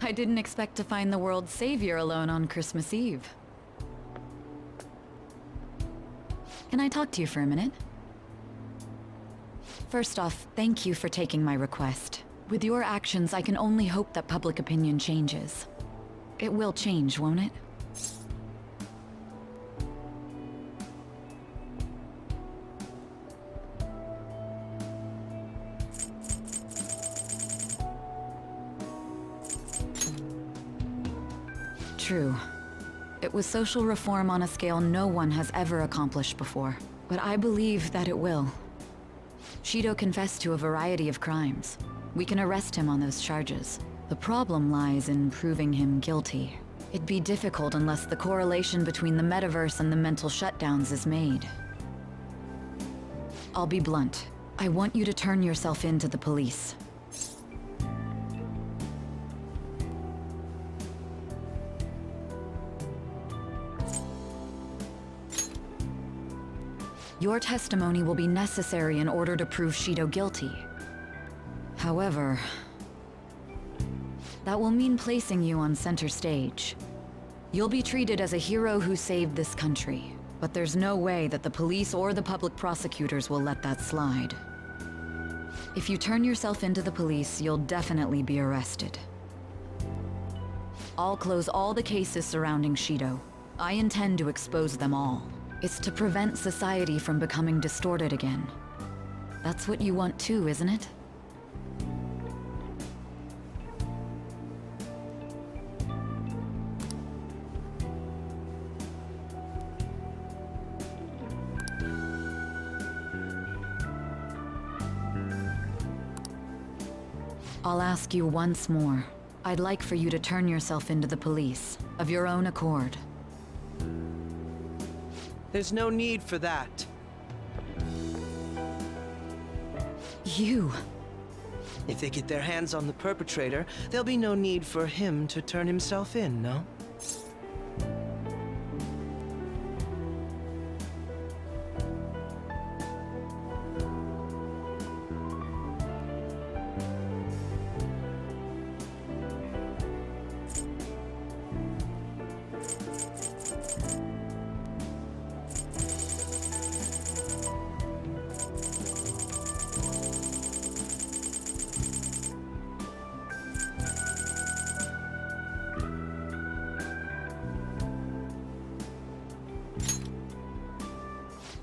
I didn't expect to find the world's savior alone on Christmas Eve. Can I talk to you for a minute? First off, thank you for taking my request. With your actions, I can only hope that public opinion changes. It will change, won't it? True. It was social reform on a scale no one has ever accomplished before. But I believe that it will. Shido confessed to a variety of crimes. We can arrest him on those charges. The problem lies in proving him guilty. It'd be difficult unless the correlation between the metaverse and the mental shutdowns is made. I'll be blunt. I want you to turn yourself in to the police. Your testimony will be necessary in order to prove Shido guilty. However, that will mean placing you on center stage. You'll be treated as a hero who saved this country, but there's no way that the police or the public prosecutors will let that slide. If you turn yourself into the police, you'll definitely be arrested. I'll close all the cases surrounding Shido. I intend to expose them all. It's to prevent society from becoming distorted again. That's what you want too, isn't it? I'll ask you once more. I'd like for you to turn yourself into the police, of your own accord. There's no need for that. You... If they get their hands on the perpetrator, there'll be no need for him to turn himself in, no?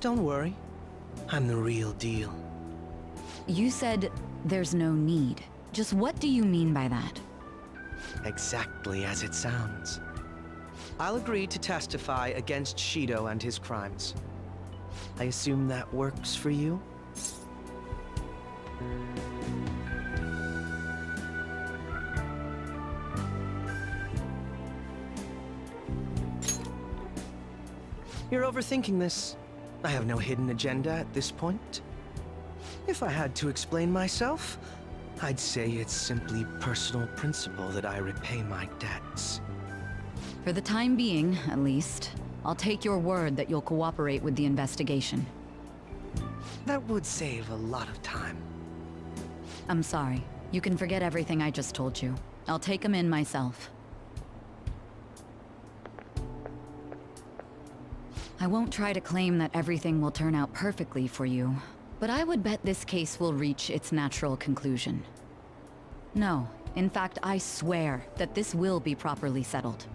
Don't worry. I'm the real deal. You said there's no need. Just what do you mean by that? Exactly as it sounds. I'll agree to testify against Shido and his crimes. I assume that works for you? You're overthinking this. I have no hidden agenda at this point. If I had to explain myself, I'd say it's simply personal principle that I repay my debts. For the time being, at least, I'll take your word that you'll cooperate with the investigation. That would save a lot of time. I'm sorry. You can forget everything I just told you. I'll take them in myself. I won't try to claim that everything will turn out perfectly for you, but I would bet this case will reach its natural conclusion. No, in fact, I swear that this will be properly settled.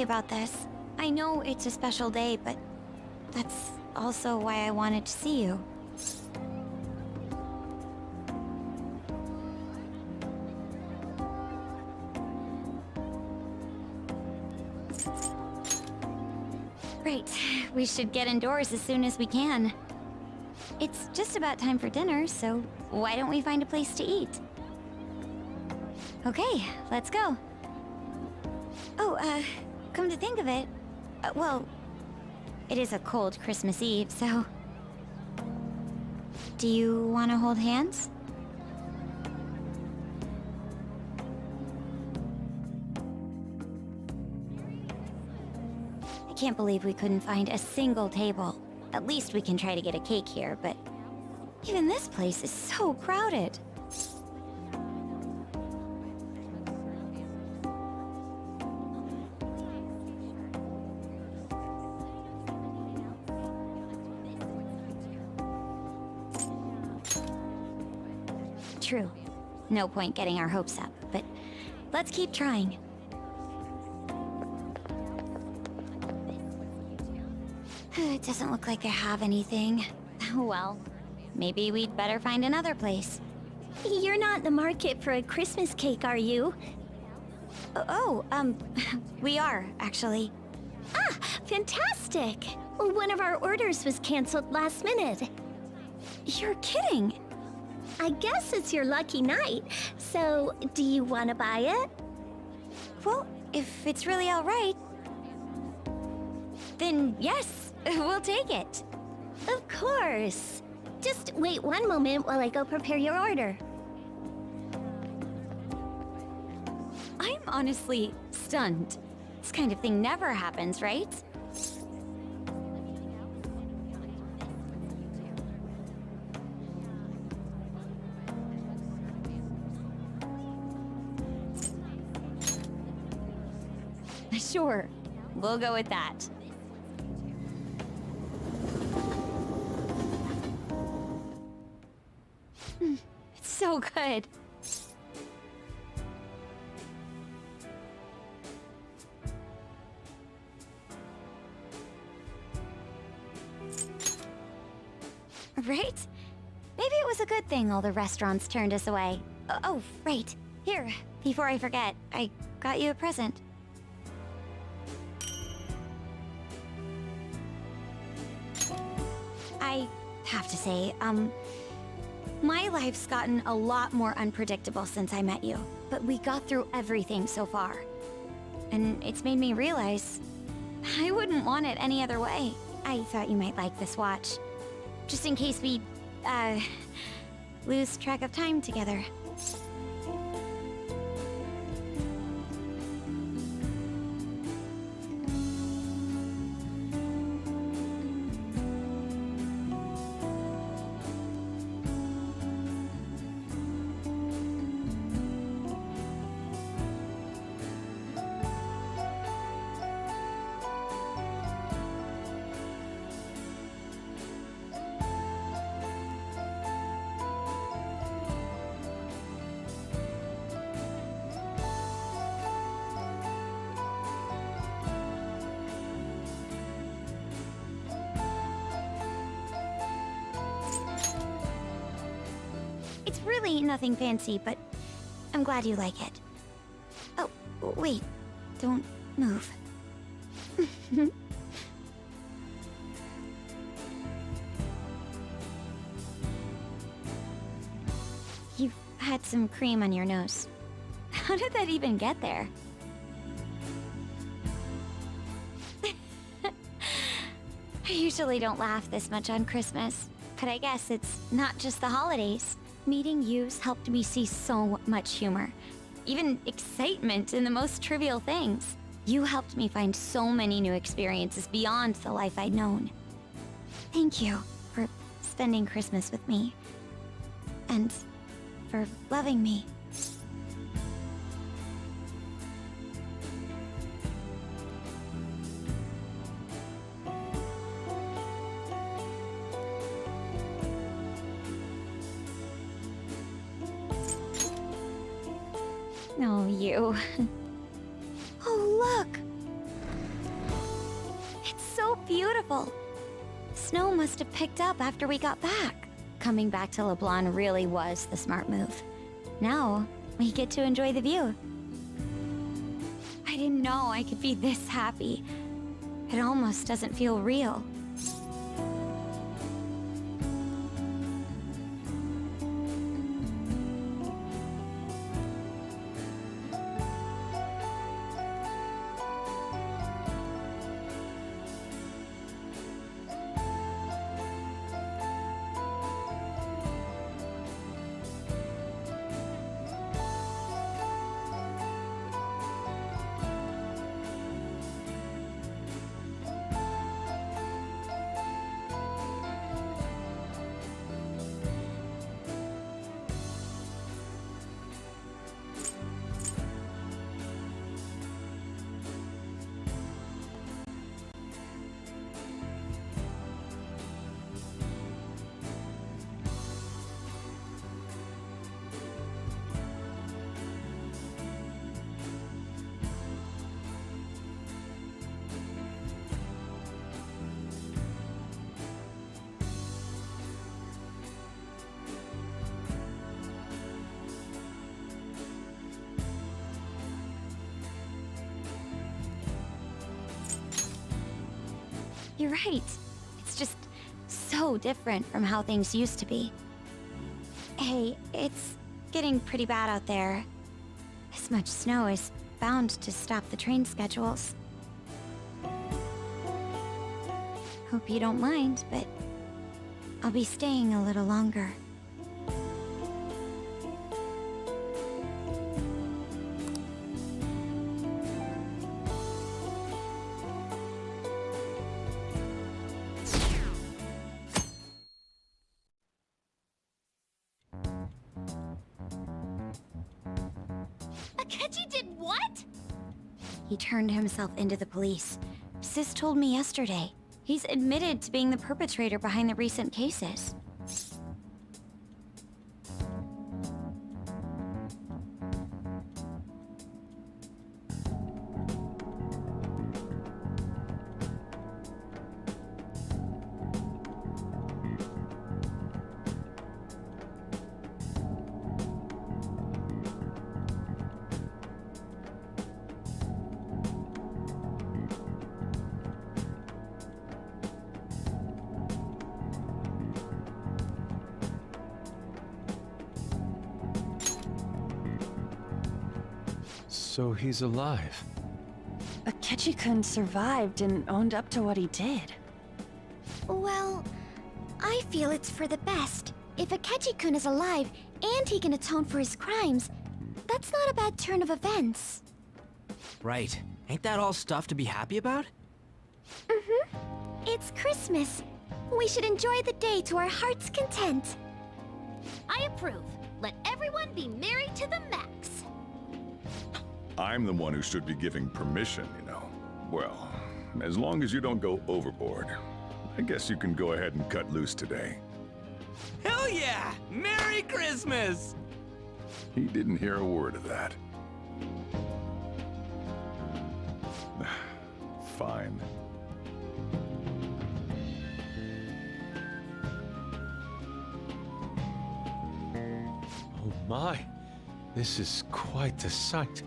about this. I know it's a special day, but that's also why I wanted to see you. Right, we should get indoors as soon as we can. It's just about time for dinner, so why don't we find a place to eat? Okay, let's go. Oh, come to think of it, well, it is a cold Christmas Eve, so... Do you want to hold hands? I can't believe we couldn't find a single table. At least we can try to get a cake here, but... Even this place is so crowded. True. No point getting our hopes up, but let's keep trying. It doesn't look like I have anything. Well, maybe we'd better find another place. You're not in the market for a Christmas cake, are you? We are, actually. Ah, fantastic! One of our orders was canceled last minute. You're kidding! I guess it's your lucky night, so do you want to buy it? Well, if it's really all right, then yes, we'll take it. Of course. Just wait one moment while I go prepare your order. I'm honestly stunned. This kind of thing never happens, right? Sure, we'll go with that. It's so good. Right? Maybe it was a good thing all the restaurants turned us away. Oh, right. Here, before I forget, I got you a present. I have to say, my life's gotten a lot more unpredictable since I met you, but we got through everything so far. And it's made me realize I wouldn't want it any other way. I thought you might like this watch, just in case we, lose track of time together. It's really nothing fancy, but I'm glad you like it. Oh, wait. Don't move. You've had some cream on your nose. How did that even get there? I usually don't laugh this much on Christmas, but I guess it's not just the holidays. Meeting you's helped me see so much humor, even excitement in the most trivial things. You helped me find so many new experiences beyond the life I'd known. Thank you for spending Christmas with me, and for loving me. Oh, you. Oh, look! beautiful. Snow must have picked up after we got back. Coming back to LeBlanc really was the smart move. Now, we get to enjoy the view. I didn't know I could be this happy. It almost doesn't feel real. You're right. It's just so different from how things used to be. Hey, it's getting pretty bad out there. This much snow is bound to stop the train schedules. Hope you don't mind, but I'll be staying a little longer. Akechi did what? He turned himself into the police. Sis told me yesterday. He's admitted to being the perpetrator behind the recent cases. So he's alive. Akechi-kun survived and owned up to what he did. Well, I feel it's for the best. If Akechi-kun is alive and he can atone for his crimes, that's not a bad turn of events. Right. Ain't that all stuff to be happy about? It's Christmas. We should enjoy the day to our heart's content. I approve. Let everyone be merry to the max. I'm the one who should be giving permission, you know. Well, as long as you don't go overboard, I guess you can go ahead and cut loose today. Hell yeah! Merry Christmas! He didn't hear a word of that. Fine. Oh my, this is quite the sight.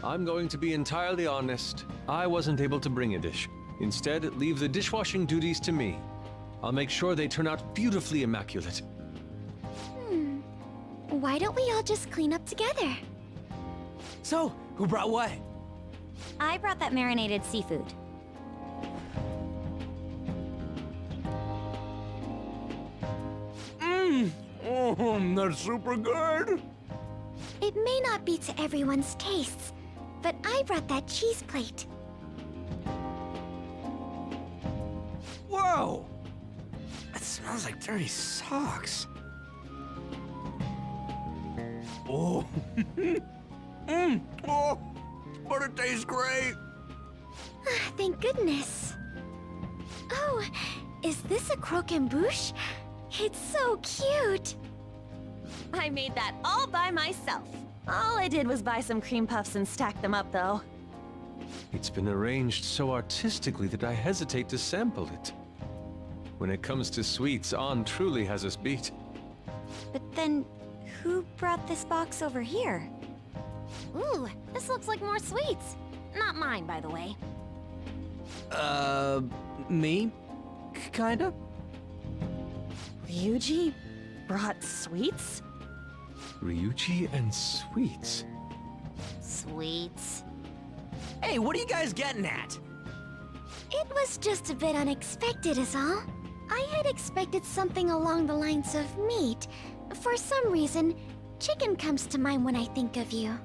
I'm going to be entirely honest. I wasn't able to bring a dish. Instead, leave the dishwashing duties to me. I'll make sure they turn out beautifully immaculate. Why don't we all just clean up together? So, who brought what? I brought that marinated seafood. That's super good! It may not be to everyone's tastes, but I brought that cheese plate. Whoa! That smells like dirty socks. Oh. Oh, but it tastes great. Thank goodness. Oh, is this a croquembouche? It's so cute. I made that all by myself. All I did was buy some cream puffs and stack them up, though. It's been arranged so artistically that I hesitate to sample it. When it comes to sweets, On truly has us beat. But then, who brought this box over here? Ooh, this looks like more sweets. Not mine, by the way. Me? Kinda? Ryuji brought sweets? Ryuji and sweets. Sweets. Hey, what are you guys getting at? It was just a bit unexpected is all. I had expected something along the lines of meat. For some reason, chicken comes to mind when I think of you.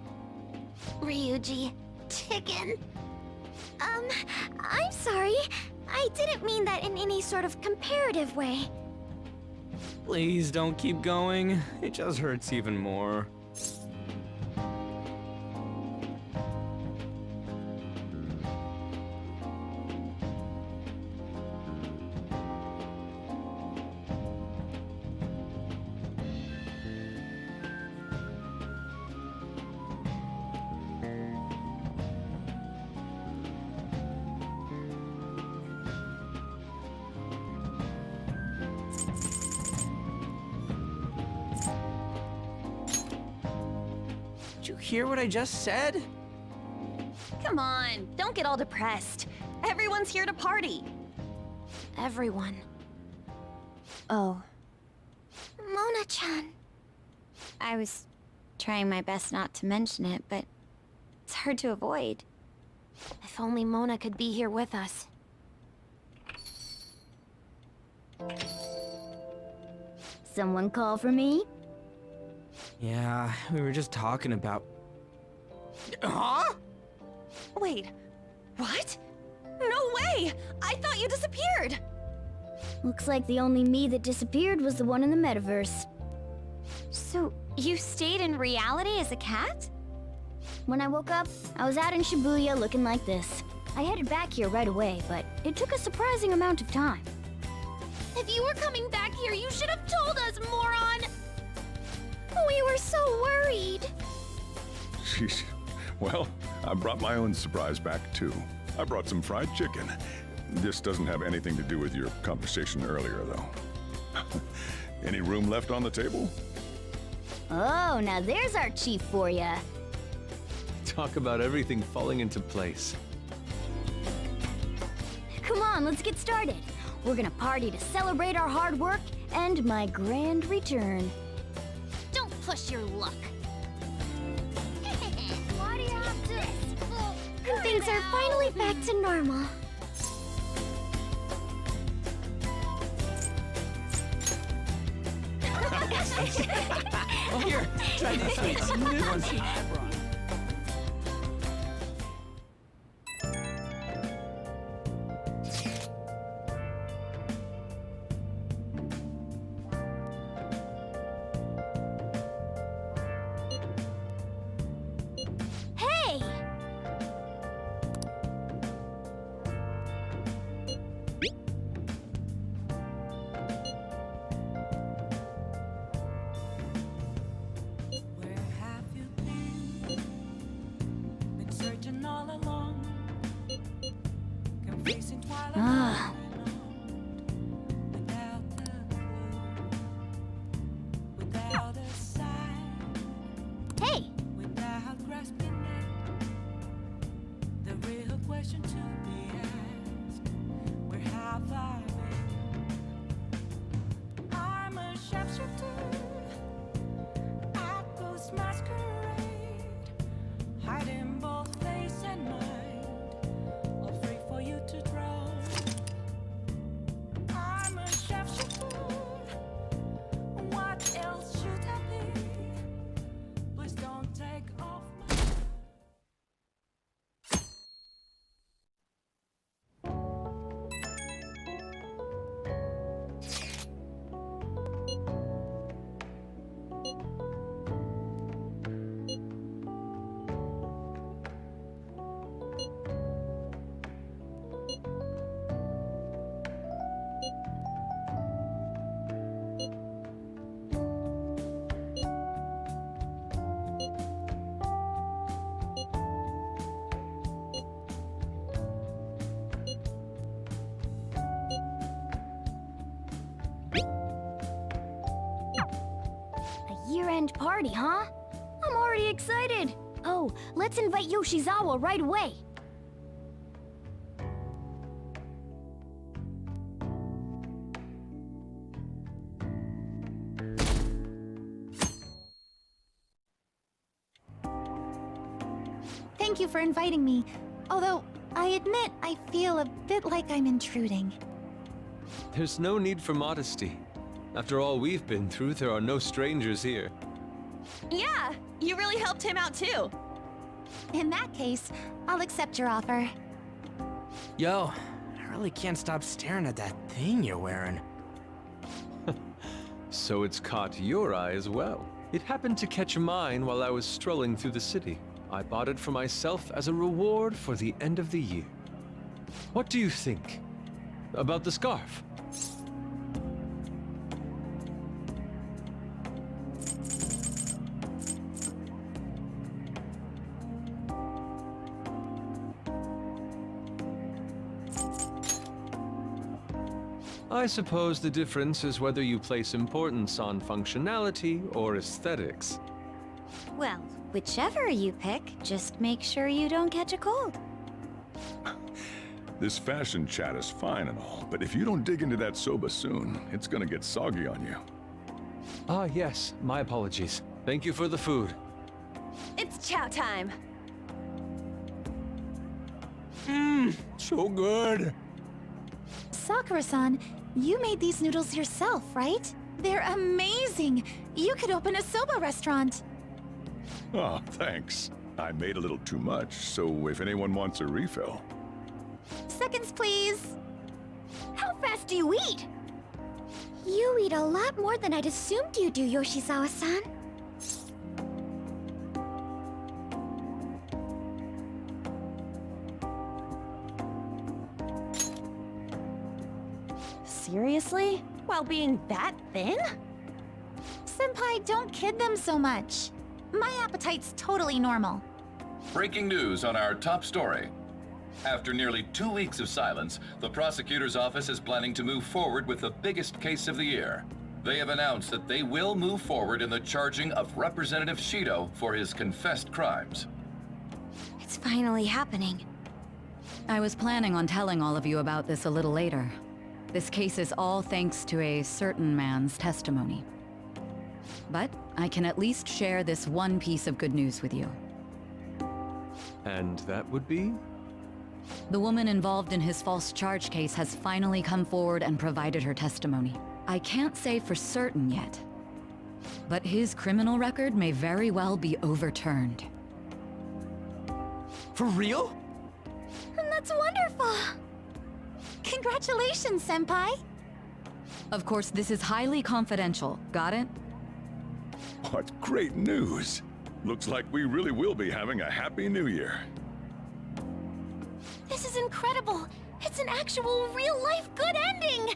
Ryuji, chicken? I'm sorry. I didn't mean that in any sort of comparative way. Please don't keep going. It just hurts even more. Did you hear what I just said? Come on, don't get all depressed. Everyone's here to party. Everyone. Oh. Mona-chan. I was trying my best not to mention it, but it's hard to avoid. If only Mona could be here with us. Someone call for me? Yeah, we were just talking about... Huh? Wait, what? No way! I thought you disappeared! Looks like the only me that disappeared was the one in the metaverse. So, you stayed in reality as a cat? When I woke up, I was out in Shibuya looking like this. I headed back here right away, but it took a surprising amount of time. If you were coming back here, you should have told us, moron! We were so worried. Sheesh. Well, I brought my own surprise back, too. I brought some fried chicken. This doesn't have anything to do with your conversation earlier, though. Any room left on the table? Oh, now there's our chief for ya. Talk about everything falling into place. Come on, let's get started. We're gonna party to celebrate our hard work and my grand return. Don't push your luck. Things are finally back to normal. Here, try these sweets. New ones I brought. Hey! Where have you been? Been searching all along. Confusing twilight Ah. without the clue, without a sign, Hey! without grasping it. The real question to be asked: where have I been? I'm a sharpshooter. At ghost masquerade, hiding both face and mind, afraid for you to draw. grand party, huh? I'm already excited. Oh, let's invite Yoshizawa right away. Thank you for inviting me. Although, I admit I feel a bit like I'm intruding. There's no need for modesty. After all we've been through, there are no strangers here. Yeah, you really helped him out too. In that case, I'll accept your offer. Yo, I really can't stop staring at that thing you're wearing. So it's caught your eye as well. It happened to catch mine while I was strolling through the city. I bought it for myself as a reward for the end of the year. What do you think about the scarf? I suppose the difference is whether you place importance on functionality or aesthetics. Well, whichever you pick, just make sure you don't catch a cold. This fashion chat is fine and all, but if you don't dig into that soba soon, it's gonna get soggy on you. Ah, yes, my apologies. Thank you for the food. It's chow time. So good. Sakura-san, you made these noodles yourself, right? They're amazing! You could open a soba restaurant. Oh, thanks. I made a little too much, so if anyone wants a refill. Seconds, please. How fast do you eat? You eat a lot more than I'd assumed you do, Yoshizawa-san. Seriously? While being that thin? Senpai, don't kid them so much. My appetite's totally normal. Breaking news on our top story. After nearly 2 weeks of silence, the prosecutor's office is planning to move forward with the biggest case of the year. They have announced that they will move forward in the charging of Representative Shido for his confessed crimes. It's finally happening. I was planning on telling all of you about this a little later. This case is all thanks to a certain man's testimony. But I can at least share this one piece of good news with you. And that would be? The woman involved in his false charge case has finally come forward and provided her testimony. I can't say for certain yet, but his criminal record may very well be overturned. For real? That's wonderful! Congratulations, Senpai! Of course, this is highly confidential. Got it? What great news! Looks like we really will be having a happy new year. This is incredible! It's an actual, real-life good ending!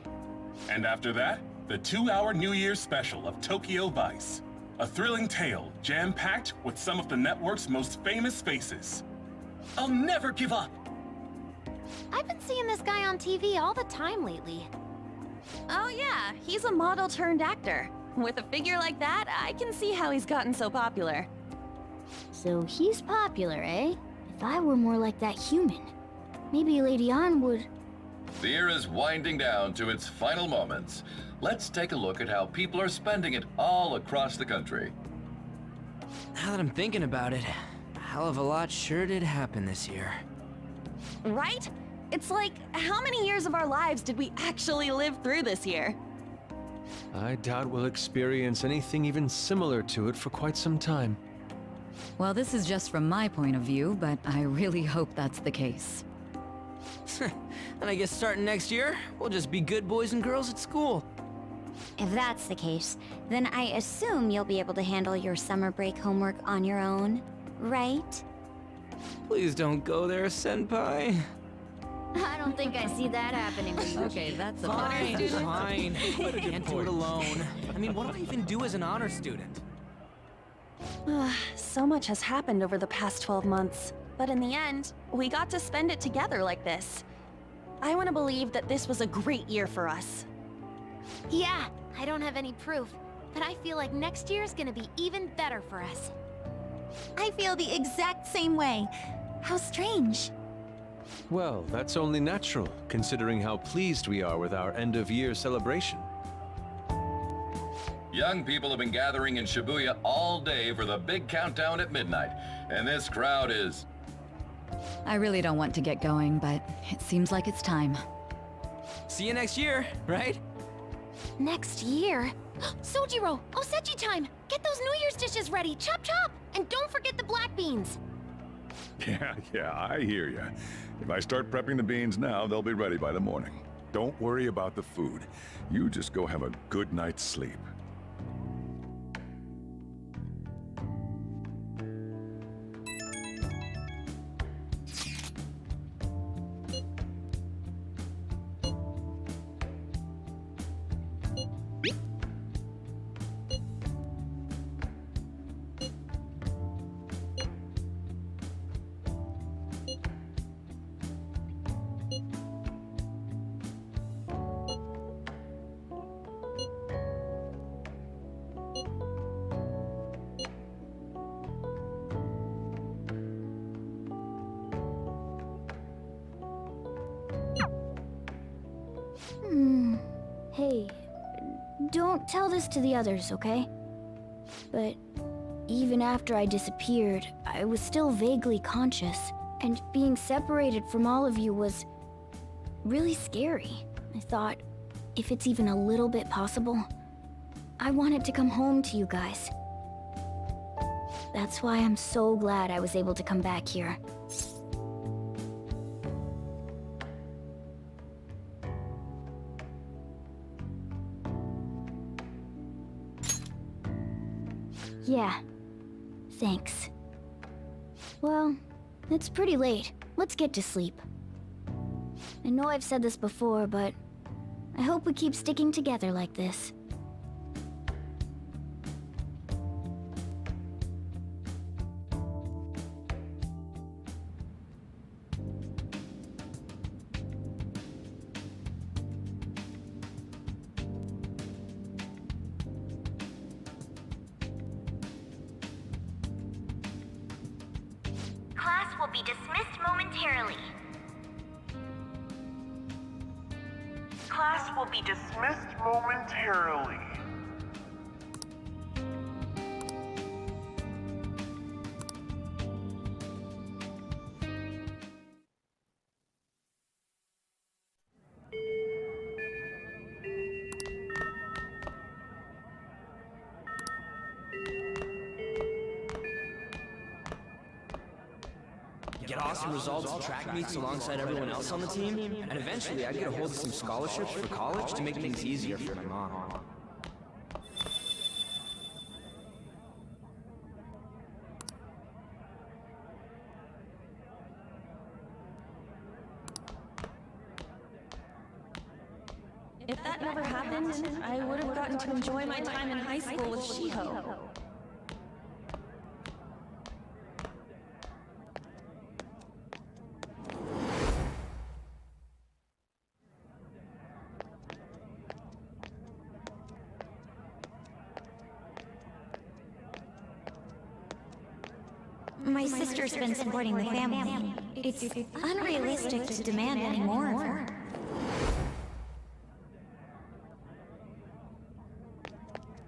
And after that, the 2-hour New Year's special of Tokyo Vice. A thrilling tale, jam-packed with some of the network's most famous faces. I'll never give up! I've been seeing this guy on TV all the time lately. Oh yeah, he's a model turned actor. With a figure like that, I can see how he's gotten so popular. So he's popular, eh? If I were more like that human, maybe Lady An would... The year is winding down to its final moments. Let's take a look at how people are spending it all across the country. Now that I'm thinking about it, a hell of a lot sure did happen this year. Right? It's like, how many years of our lives did we actually live through this year? I doubt we'll experience anything even similar to it for quite some time. Well, this is just from my point of view, but I really hope that's the case. And I guess starting next year, we'll just be good boys and girls at school. If that's the case, then I assume you'll be able to handle your summer break homework on your own, right? Please don't go there, Senpai. I don't think I see that happening. Okay, that's a Fine, better fine. I can't do it alone. I mean, what do I even do as an honor student? So much has happened over the past 12 months, but in the end, we got to spend it together like this. I want to believe that this was a great year for us. Yeah, I don't have any proof, but I feel like next year's gonna be even better for us. I feel the exact same way. How strange. Well, that's only natural, considering how pleased we are with our end-of-year celebration. Young people have been gathering in Shibuya all day for the big countdown at midnight, and this crowd is... I really don't want to get going, but it seems like it's time. See you next year, right? Next year? Sojiro! Osechi time! Get those New Year's dishes ready! Chop chop! And don't forget the black beans! Yeah, I hear ya. If I start prepping the beans now, they'll be ready by the morning. Don't worry about the food. You just go have a good night's sleep. Hey, don't tell this to the others, okay? But even after I disappeared, I was still vaguely conscious, and being separated from all of you was really scary. I thought, if it's even a little bit possible, I wanted to come home to you guys. That's why I'm so glad I was able to come back here. Yeah, thanks. Well, it's pretty late. Let's get to sleep. I know I've said this before, but I hope we keep sticking together like this. Class will be dismissed momentarily. Class will be dismissed momentarily. Get awesome results at track meets alongside everyone else on the team, and eventually I'd get a hold of some scholarships for college to make things easier for my mom. If that never happened, I would have gotten to enjoy my time in high school with Shiho. My sister's been supporting the family. It's unrealistic to demand any more of her.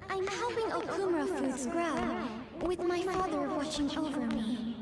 I'm helping Okumura Foods grow, with my father watching over me.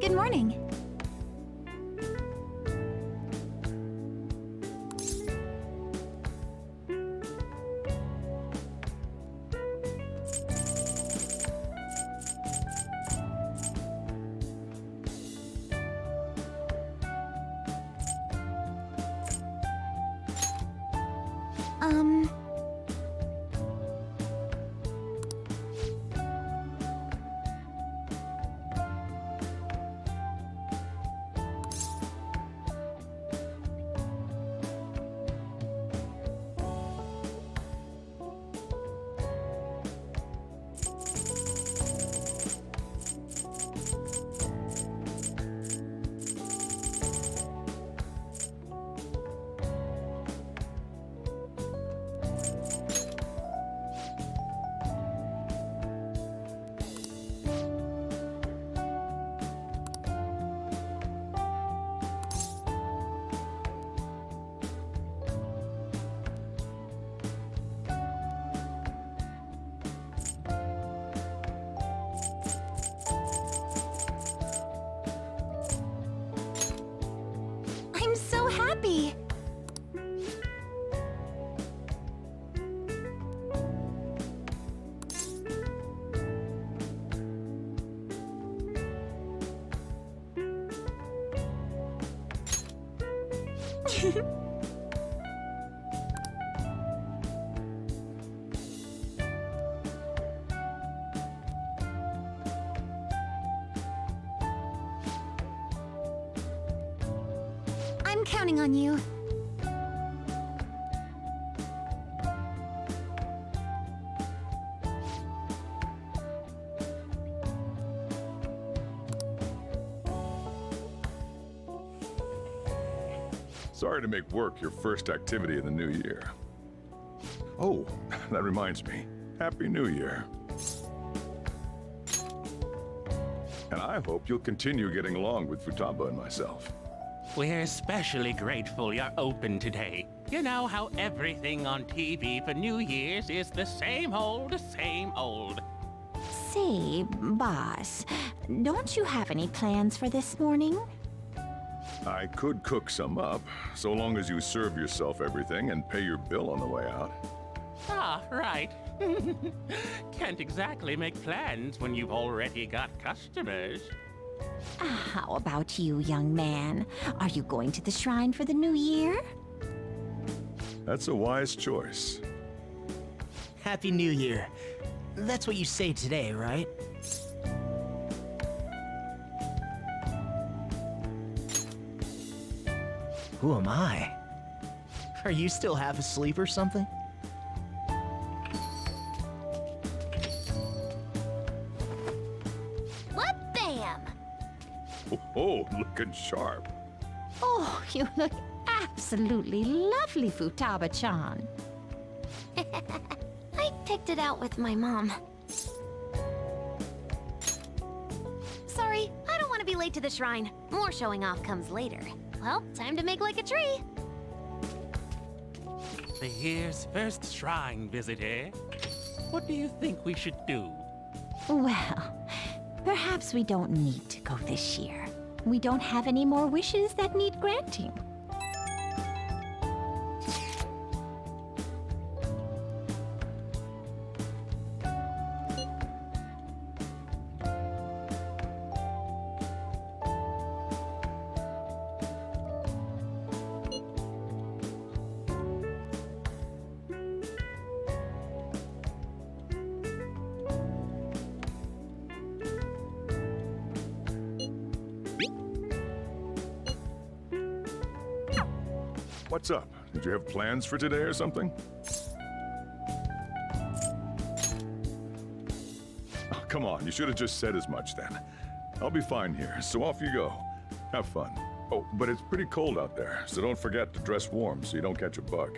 Good morning. I'm so happy. I'm counting on you. Sorry to make work your first activity in the new year. Oh, that reminds me. Happy New Year. And I hope you'll continue getting along with Futaba and myself. We're especially grateful you're open today. You know how everything on TV for New Year's is the same old, same old. Say, boss, don't you have any plans for this morning? I could cook some up, so long as you serve yourself everything and pay your bill on the way out. Ah, right. Can't exactly make plans when you've already got customers. How about you, young man? Are you going to the shrine for the new year? That's a wise choice. Happy New Year. That's what you say today, right? Who am I? Are you still half asleep or something? What bam! Oh, looking sharp. Oh, you look absolutely lovely, Futaba-chan. I picked it out with my mom. Sorry, I don't want to be late to the shrine. More showing off comes later. Well, time to make like a tree. The year's first shrine visit, eh? What do you think we should do? Well, perhaps we don't need to go this year. We don't have any more wishes that need granting. What's up? Did you have plans for today or something? Oh, come on, you should have just said as much then. I'll be fine here, so off you go. Have fun. Oh, but it's pretty cold out there, so don't forget to dress warm so you don't catch a bug.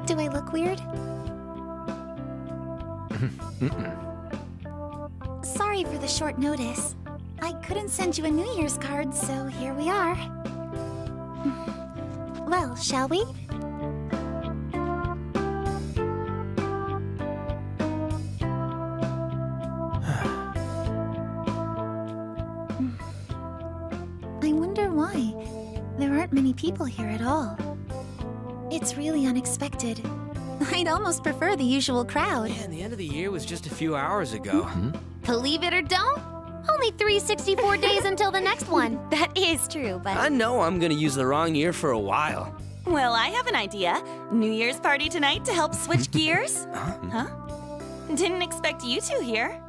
Do I look weird? Sorry for the short notice. I couldn't send you a New Year's card, so here we are. Well, shall we? I wonder why. There aren't many people here at all. It's really unexpected. I'd almost prefer the usual crowd. Man, the end of the year was just a few hours ago. Believe it or don't, only 364 days until the next one. That is true, but... I know I'm gonna use the wrong year for a while. Well, I have an idea. New Year's party tonight to help switch gears? Huh? Didn't expect you two here.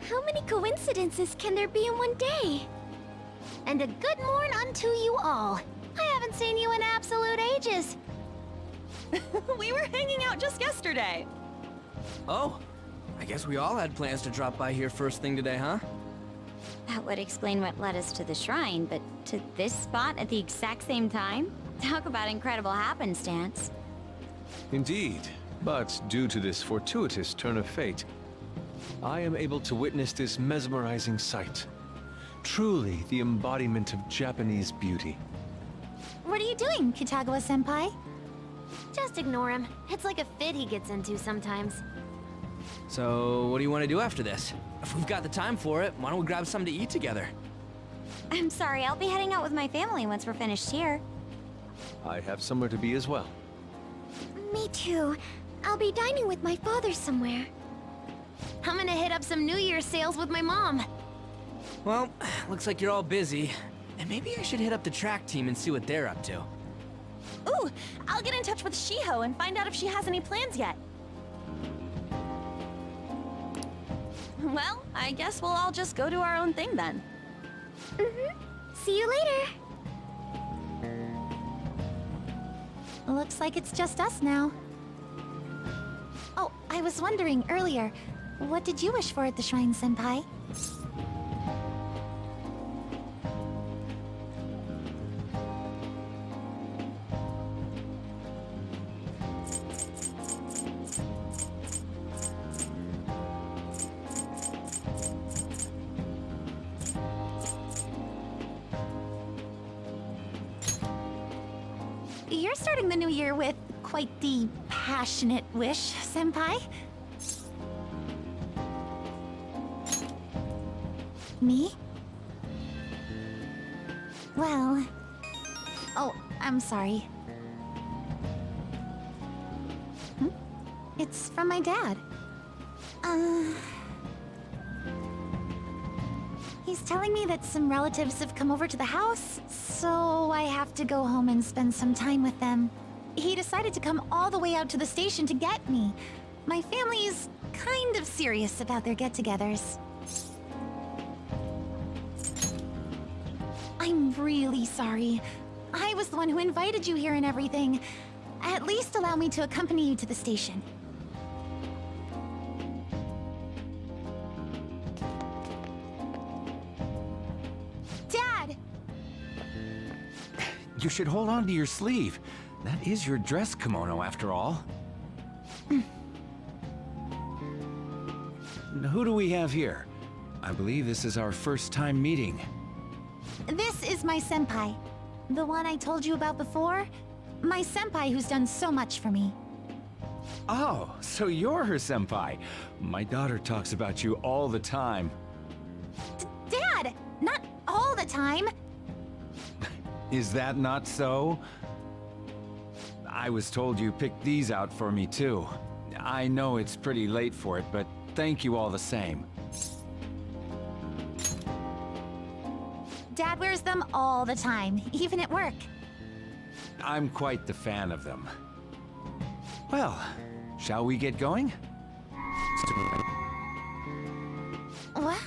How many coincidences can there be in one day? And a good morn unto you all. I haven't seen you in absolute ages. We were hanging out just yesterday. Oh, I guess we all had plans to drop by here first thing today, huh? That would explain what led us to the shrine, but to this spot at the exact same time? Talk about incredible happenstance. Indeed, but due to this fortuitous turn of fate, I am able to witness this mesmerizing sight. Truly the embodiment of Japanese beauty. What are you doing, Kitagawa-senpai? Just ignore him. It's like a fit he gets into sometimes. So, what do you want to do after this? If we've got the time for it, why don't we grab something to eat together? I'm sorry, I'll be heading out with my family once we're finished here. I have somewhere to be as well. Me too. I'll be dining with my father somewhere. I'm gonna hit up some New Year's sales with my mom. Well, looks like you're all busy. And maybe I should hit up the track team and see what they're up to. Ooh, I'll get in touch with Shiho and find out if she has any plans yet. Well, I guess we'll all just go do our own thing then. See you later. Looks like it's just us now. Oh, I was wondering earlier, what did you wish for at the shrine, Senpai? You're starting the new year with quite the passionate wish, Senpai. Me? Well... Oh, I'm sorry. It's from my dad. He's telling me that some relatives have come over to the house, so I have to go home and spend some time with them. He decided to come all the way out to the station to get me. My family is kind of serious about their get-togethers. I'm really sorry. I was the one who invited you here and everything. At least allow me to accompany you to the station. Dad! You should hold on to your sleeve. That is your dress kimono, after all. Who do we have here? I believe this is our first time meeting. This is my senpai. The one I told you about before. My senpai who's done so much for me. Oh, so you're her senpai. My daughter talks about you all the time. Dad! Not all the time! Is that not so? I was told you picked these out for me too. I know it's pretty late for it, but thank you all the same. Dad wears them all the time, even at work. I'm quite the fan of them. Well, shall we get going? What?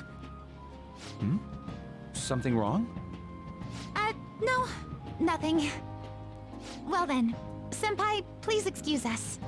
Something wrong? No, nothing. Well then, Senpai, please excuse us.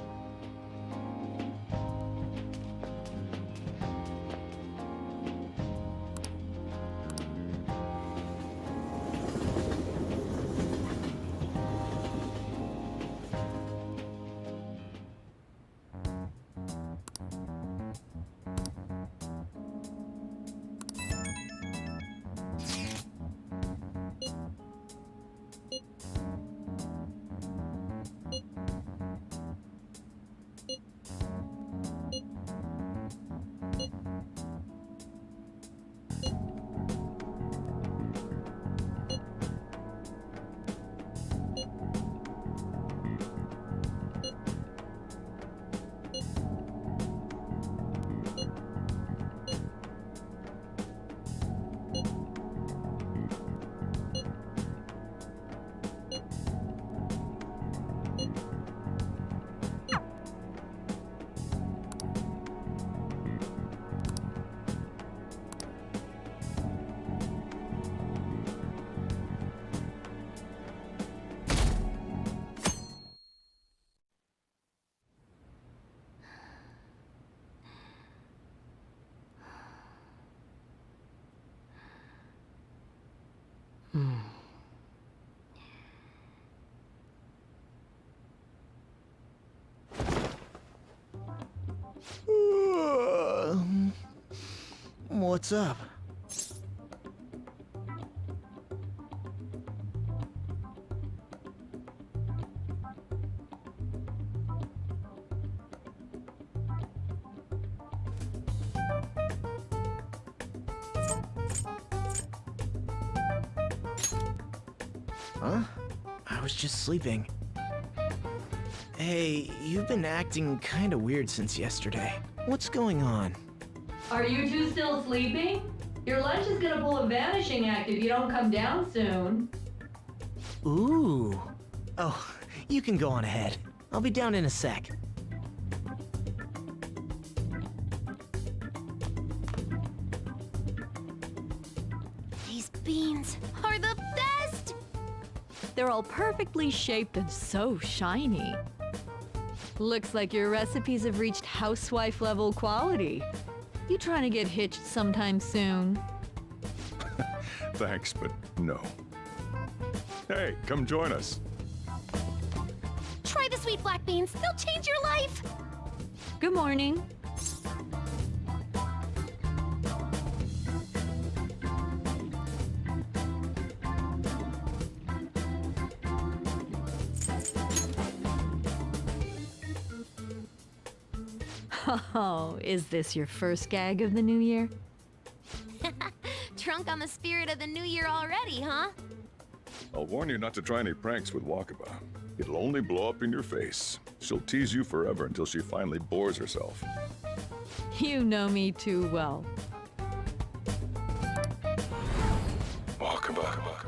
What's up? Huh? I was just sleeping. Hey, you've been acting kinda weird since yesterday. What's going on? Are you two still sleeping? Your lunch is gonna pull a vanishing act if you don't come down soon. Ooh. Oh, you can go on ahead. I'll be down in a sec. These beans are the best! They're all perfectly shaped and so shiny. Looks like your recipes have reached housewife level quality. You trying to get hitched sometime soon? Thanks, but no. Hey, come join us. Try the sweet black beans. They'll change your life! Good morning. Oh, is this your first gag of the new year? Drunk on the spirit of the new year already, huh? I'll warn you not to try any pranks with Wakaba. It'll only blow up in your face. She'll tease you forever until she finally bores herself. You know me too well. Wakaba,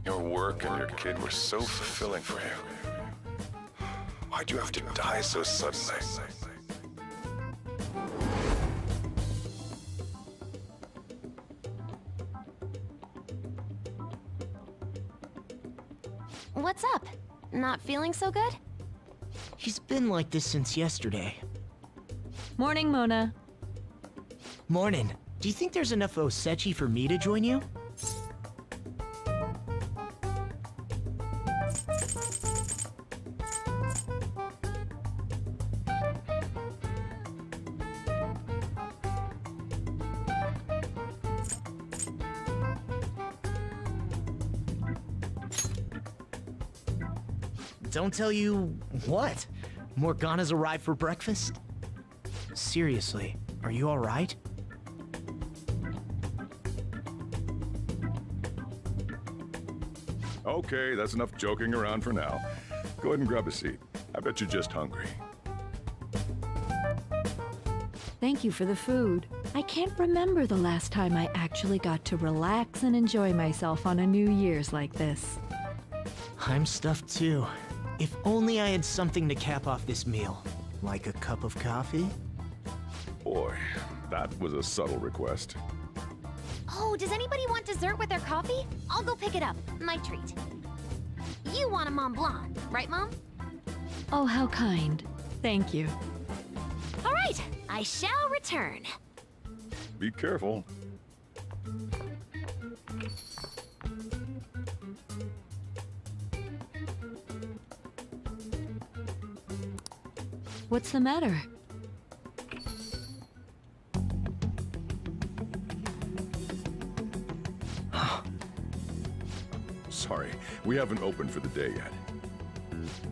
your work and your kid were so fulfilling for you. Why'd you have to die so suddenly? What's up? Not feeling so good? He's been like this since yesterday. Morning, Mona. Morning. Do you think there's enough osechi for me to join you? Don't tell you what? Morgana's arrived for breakfast? Seriously, are you alright? Okay, that's enough joking around for now. Go ahead and grab a seat. I bet you're just hungry. Thank you for the food. I can't remember the last time I actually got to relax and enjoy myself on a New Year's like this. I'm stuffed too. If only I had something to cap off this meal. Like a cup of coffee? Boy, that was a subtle request. Oh, does anybody want dessert with their coffee? I'll go pick it up. My treat. You want a Mont Blanc, right, Mom? Oh, how kind. Thank you. All right, I shall return. Be careful. What's the matter? Sorry, we haven't opened for the day yet.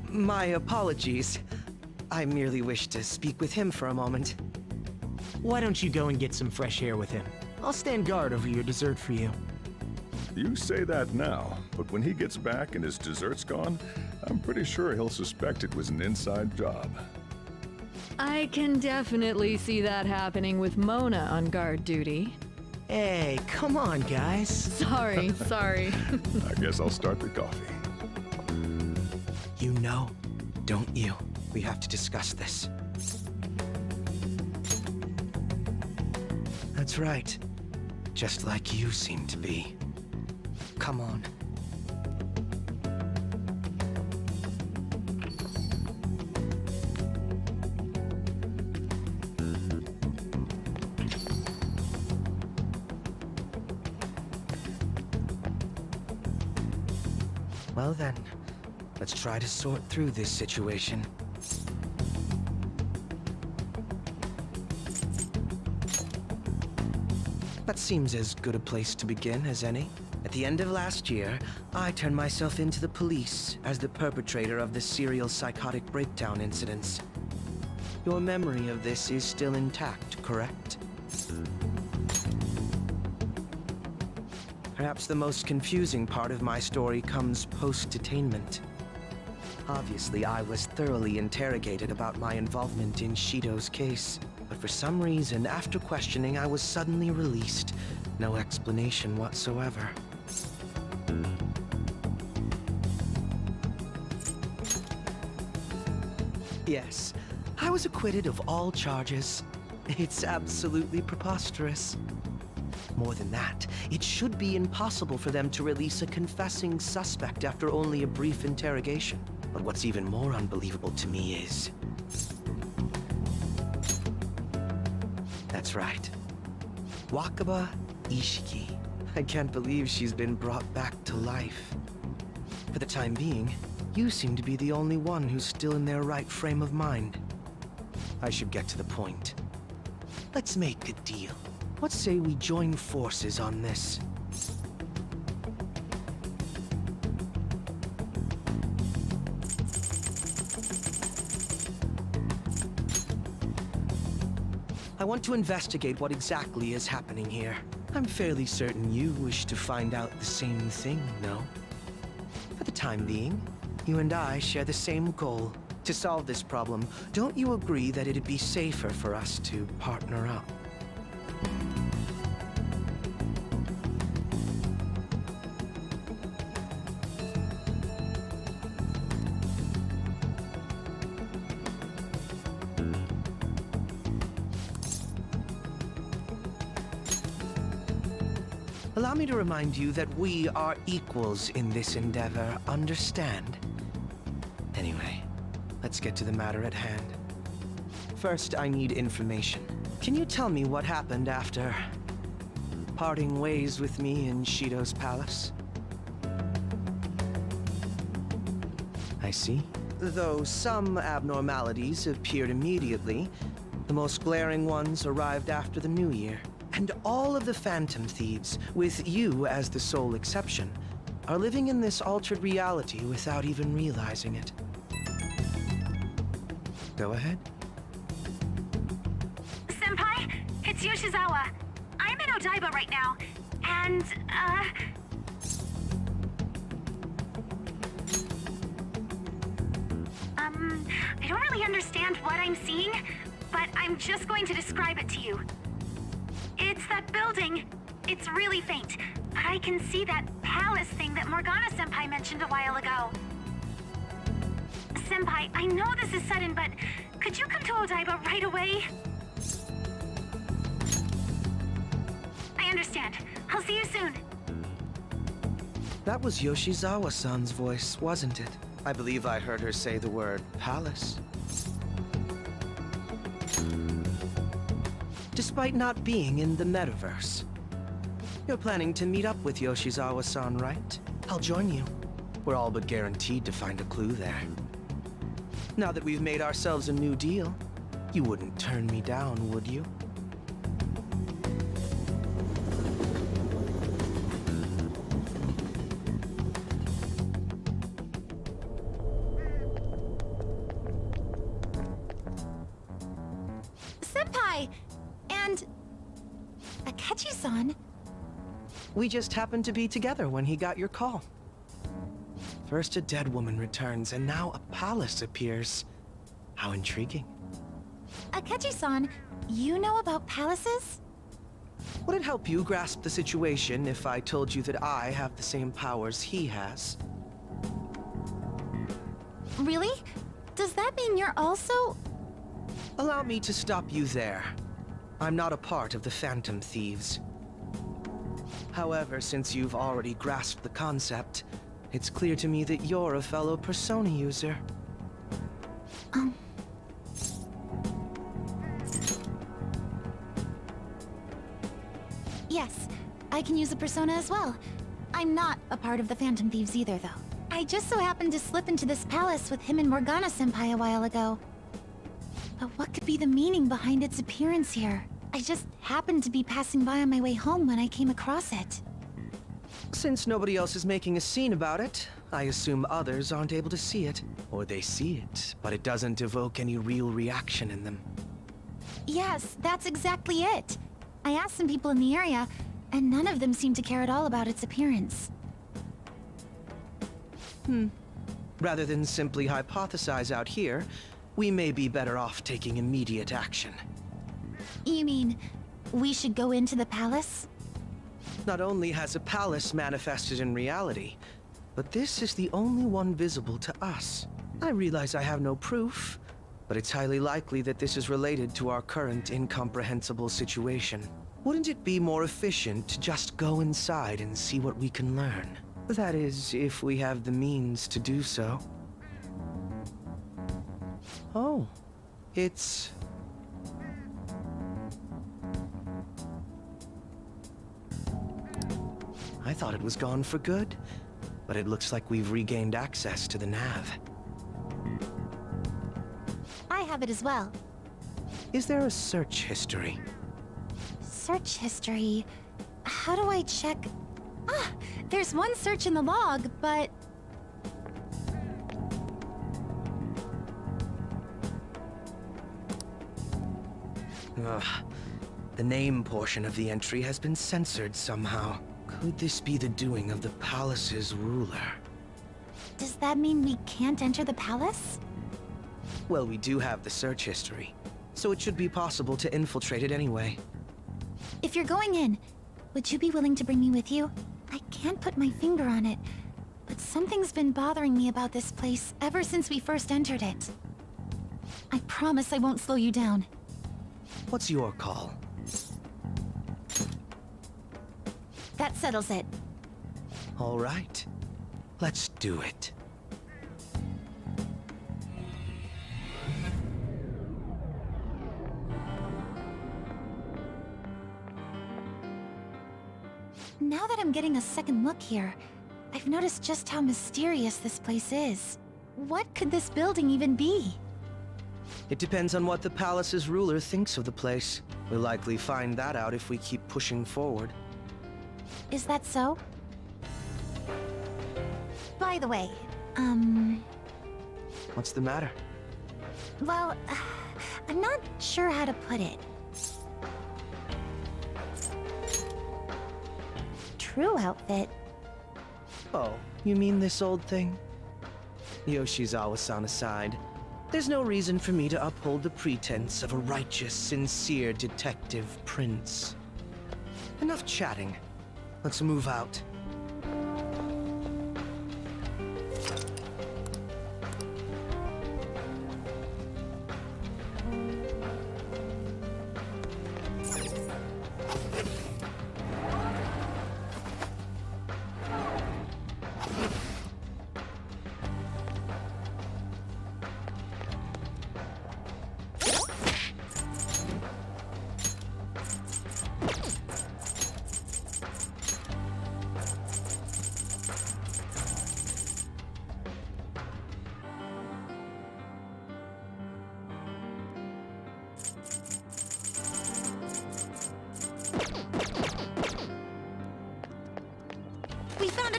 My apologies. I merely wish to speak with him for a moment. Why don't you go and get some fresh air with him? I'll stand guard over your dessert for you. You say that now, but when he gets back and his dessert's gone, I'm pretty sure he'll suspect it was an inside job. I can definitely see that happening with Mona on guard duty. Hey, come on, guys. Sorry. I guess I'll start the coffee. You know, don't you? We have to discuss this. That's right. Just like you seem to be. Come on. Well then, let's try to sort through this situation. That seems as good a place to begin as any. At the end of last year, I turned myself into the police as the perpetrator of the serial psychotic breakdown incidents. Your memory of this is still intact, correct? Perhaps the most confusing part of my story comes post-detainment. Obviously, I was thoroughly interrogated about my involvement in Shido's case, but for some reason, after questioning, I was suddenly released. No explanation whatsoever. Yes, I was acquitted of all charges. It's absolutely preposterous. More than that, it should be impossible for them to release a confessing suspect after only a brief interrogation. But what's even more unbelievable to me is... That's right. Wakaba Ishiki. I can't believe she's been brought back to life. For the time being, you seem to be the only one who's still in their right frame of mind. I should get to the point. Let's make a deal. What say we join forces on this? I want to investigate what exactly is happening here. I'm fairly certain you wish to find out the same thing, no? For the time being, you and I share the same goal. To solve this problem, don't you agree that it'd be safer for us to partner up? Allow me to remind you that we are equals in this endeavor, understand? Anyway, let's get to the matter at hand. First, I need information. Can you tell me what happened after parting ways with me in Shido's palace? I see. Though some abnormalities appeared immediately, the most glaring ones arrived after the New Year. And all of the Phantom Thieves, with you as the sole exception, are living in this altered reality without even realizing it. Go ahead. Senpai, it's Yoshizawa. I'm in Odaiba right now, and, I don't really understand what I'm seeing, but I'm just going to describe it to you. It's that building. It's really faint, but I can see that palace thing that Morgana-senpai mentioned a while ago. Senpai, I know this is sudden, but could you come to Odaiba right away? I understand. I'll see you soon. That was Yoshizawa-san's voice, wasn't it? I believe I heard her say the word palace. Despite not being in the metaverse. You're planning to meet up with Yoshizawa-san, right? I'll join you. We're all but guaranteed to find a clue there. Now that we've made ourselves a new deal, you wouldn't turn me down, would you? Senpai! And... Akechi-san? We just happened to be together when he got your call. First a dead woman returns, and now a palace appears. How intriguing. Akechi-san, you know about palaces? Would it help you grasp the situation if I told you that I have the same powers he has? Really? Does that mean you're also... Allow me to stop you there. I'm not a part of the Phantom Thieves. However, since you've already grasped the concept, it's clear to me that you're a fellow Persona user. Yes, I can use a persona as well. I'm not a part of the Phantom Thieves either, though. I just so happened to slip into this palace with him and Morgana-senpai a while ago. But what could be the meaning behind its appearance here? I just happened to be passing by on my way home when I came across it. Since nobody else is making a scene about it, I assume others aren't able to see it. Or they see it, but it doesn't evoke any real reaction in them. Yes, that's exactly it. I asked some people in the area, and none of them seemed to care at all about its appearance. Rather than simply hypothesize out here, we may be better off taking immediate action. You mean, we should go into the palace? Not only has a palace manifested in reality, but this is the only one visible to us. I realize I have no proof, but it's highly likely that this is related to our current incomprehensible situation. Wouldn't it be more efficient to just go inside and see what we can learn? That is, if we have the means to do so. Oh, it's... I thought it was gone for good, but it looks like we've regained access to the nav. I have it as well. Is there a search history? Search history... How do I check... Ah! There's one search in the log, but... Ugh. The name portion of the entry has been censored somehow. Could this be the doing of the palace's ruler? Does that mean we can't enter the palace? Well, we do have the search history, so it should be possible to infiltrate it anyway. If you're going in, would you be willing to bring me with you? I can't put my finger on it, but something's been bothering me about this place ever since we first entered it. I promise I won't slow you down. What's your call? That settles it. All right. Let's do it. Now that I'm getting a second look here, I've noticed just how mysterious this place is. What could this building even be? It depends on what the palace's ruler thinks of the place. We'll likely find that out if we keep pushing forward. Is that so? By the way, What's the matter? well, I'm not sure how to put it. True outfit. Oh, you mean this old thing? Yoshizawa-san aside, there's no reason for me to uphold the pretense of a righteous, sincere detective prince. Enough chatting. Let's move out.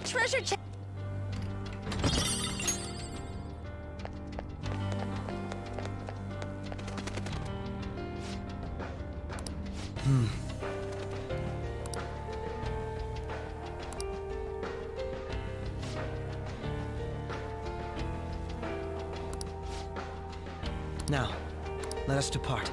treasure chest. Now, let us depart.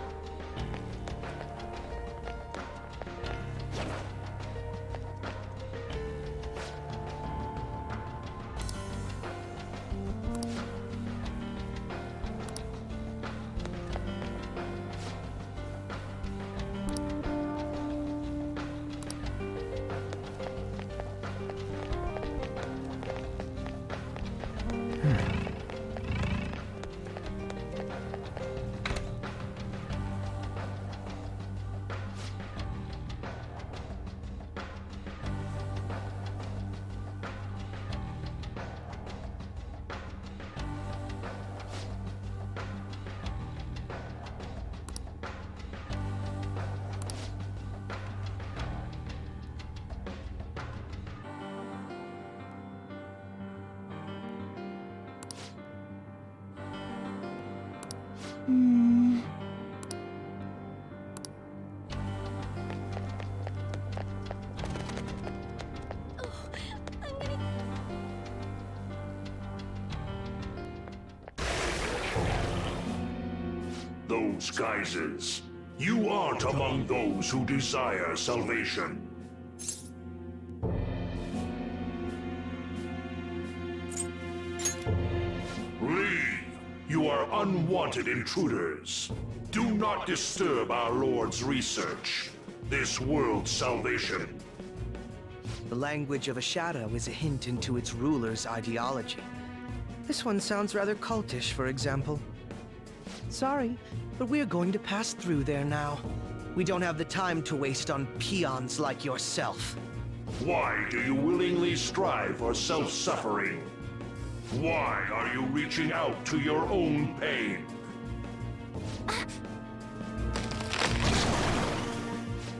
Those guises. You aren't among those who desire salvation. Leave! You are unwanted intruders. Do not disturb our Lord's research. This world's salvation. The language of a shadow is a hint into its ruler's ideology. This one sounds rather cultish, for example. Sorry, but we're going to pass through there now. We don't have the time to waste on peons like yourself. Why do you willingly strive for self-suffering? Why are you reaching out to your own pain?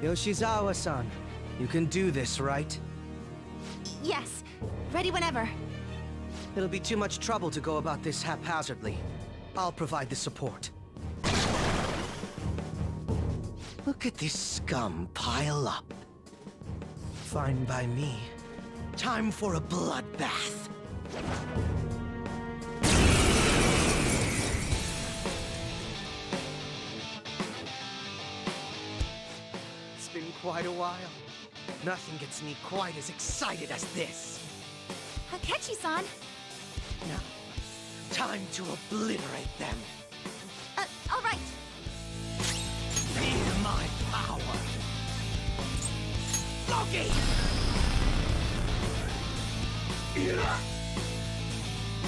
Yoshizawa-san, you can do this, right? Yes, ready whenever. It'll be too much trouble to go about this haphazardly. I'll provide the support. Look at this scum pile up. Fine by me. Time for a bloodbath. It's been quite a while. Nothing gets me quite as excited as this. Akechi-san! Now, time to obliterate them. All right. Feel my power. Loki!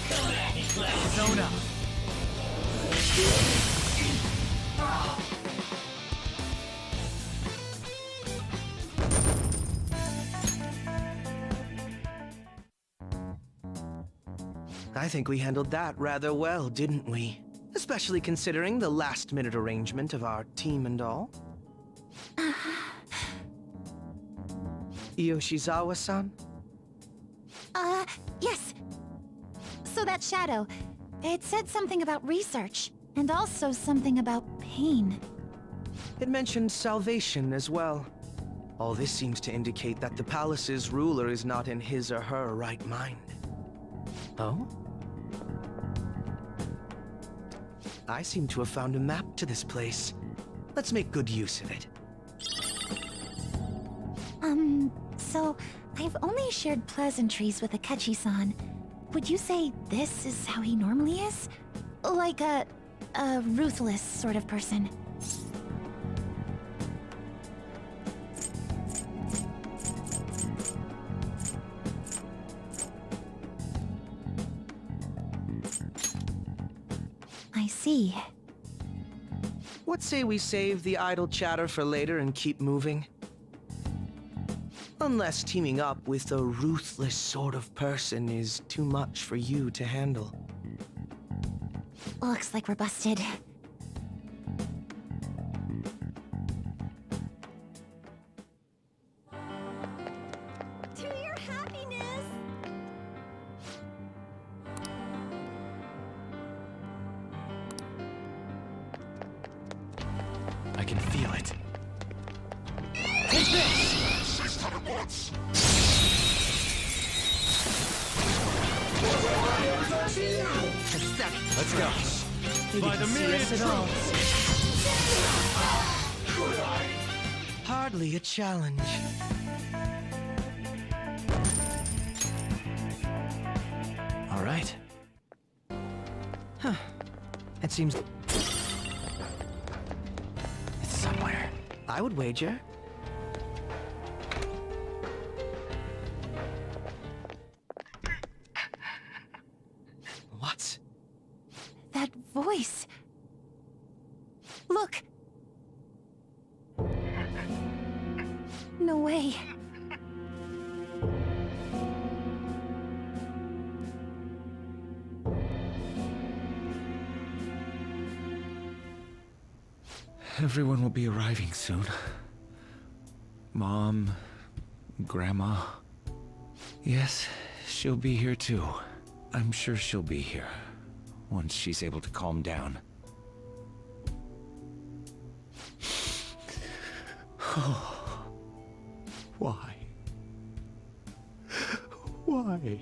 Come at me, Cloud. Zone up. I think we handled that rather well, didn't we? Especially considering the last-minute arrangement of our team and all. Yoshizawa-san? Yes. So that shadow, it said something about research, and also something about pain. It mentioned salvation as well. All this seems to indicate that the palace's ruler is not in his or her right mind. Oh? I seem to have found a map to this place. Let's make good use of it. So I've only shared pleasantries with Akechi-san. Would you say this is how he normally is? Like a ruthless sort of person? I see. What say we save the idle chatter for later and keep moving? Unless teaming up with a ruthless sort of person is too much for you to handle. Looks like we're busted. To your happiness! Let's go. He didn't see us at all. Hardly a challenge. All right. Huh. It seems... It's somewhere. I would wager. What? That voice. Look. No way. Everyone will be arriving soon. Mom, Grandma. Yes, she'll be here too. I'm sure she'll be here once she's able to calm down. Why? Why?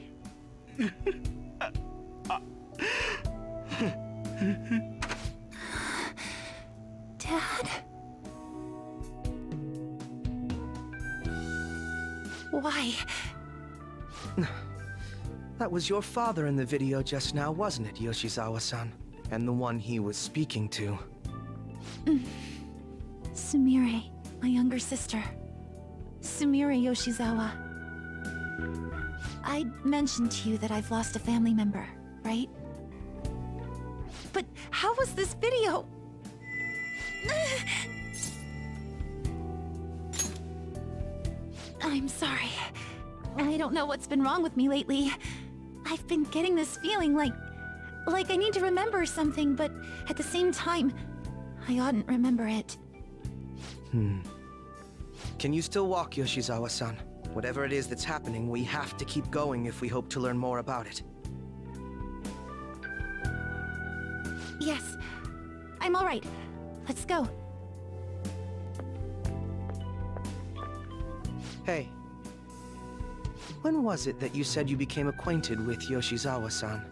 Dad? Why? That was your father in the video just now, wasn't it, Yoshizawa-san? And the one he was speaking to. Sumire, my younger sister. Sumire Yoshizawa. I mentioned to you that I've lost a family member, right? But how was this video? I'm sorry. I don't know what's been wrong with me lately. I've been getting this feeling like I need to remember something, but at the same time, I oughtn't remember it. Can you still walk, Yoshizawa-san? Whatever it is that's happening, we have to keep going if we hope to learn more about it. Yes. I'm all right. Let's go. Hey. When was it that you said you became acquainted with Yoshizawa-san?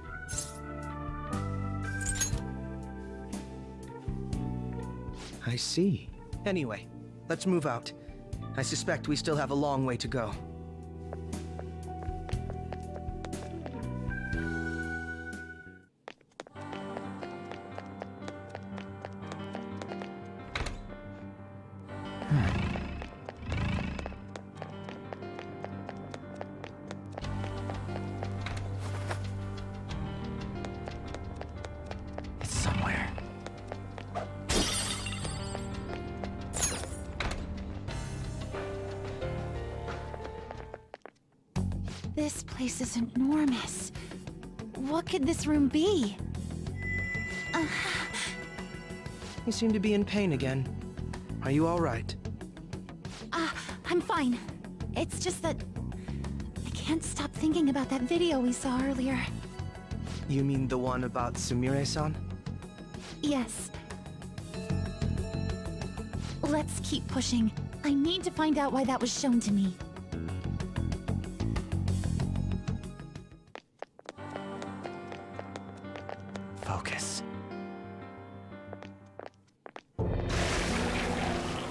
I see. Anyway, let's move out. I suspect we still have a long way to go. It's somewhere. This place is enormous. What could this room be? You seem to be in pain again. Are you all right? I'm fine. It's just that I can't stop thinking about that video we saw earlier. You mean the one about Sumire-san? Yes. Let's keep pushing. I need to find out why that was shown to me. Focus.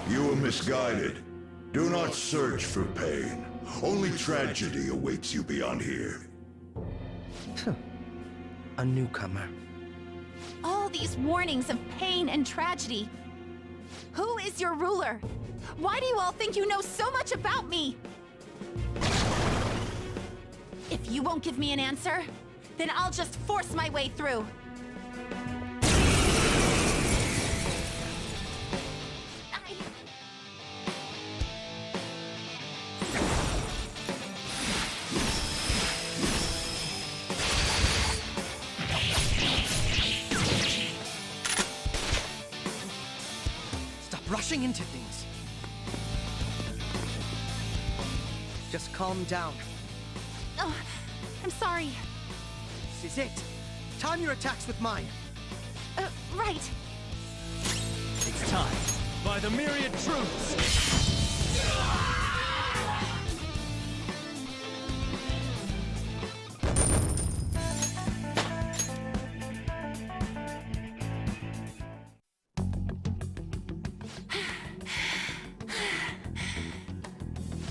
You were misguided. Do not search for pain. Only tragedy awaits you beyond here. A newcomer. All these warnings of pain and tragedy. Who is your ruler? Why do you all think you know so much about me? If you won't give me an answer, then I'll just force my way through. Rushing into things. Just calm down. Oh, I'm sorry. This is it. Time your attacks with mine. Right. It's time. By the myriad troops!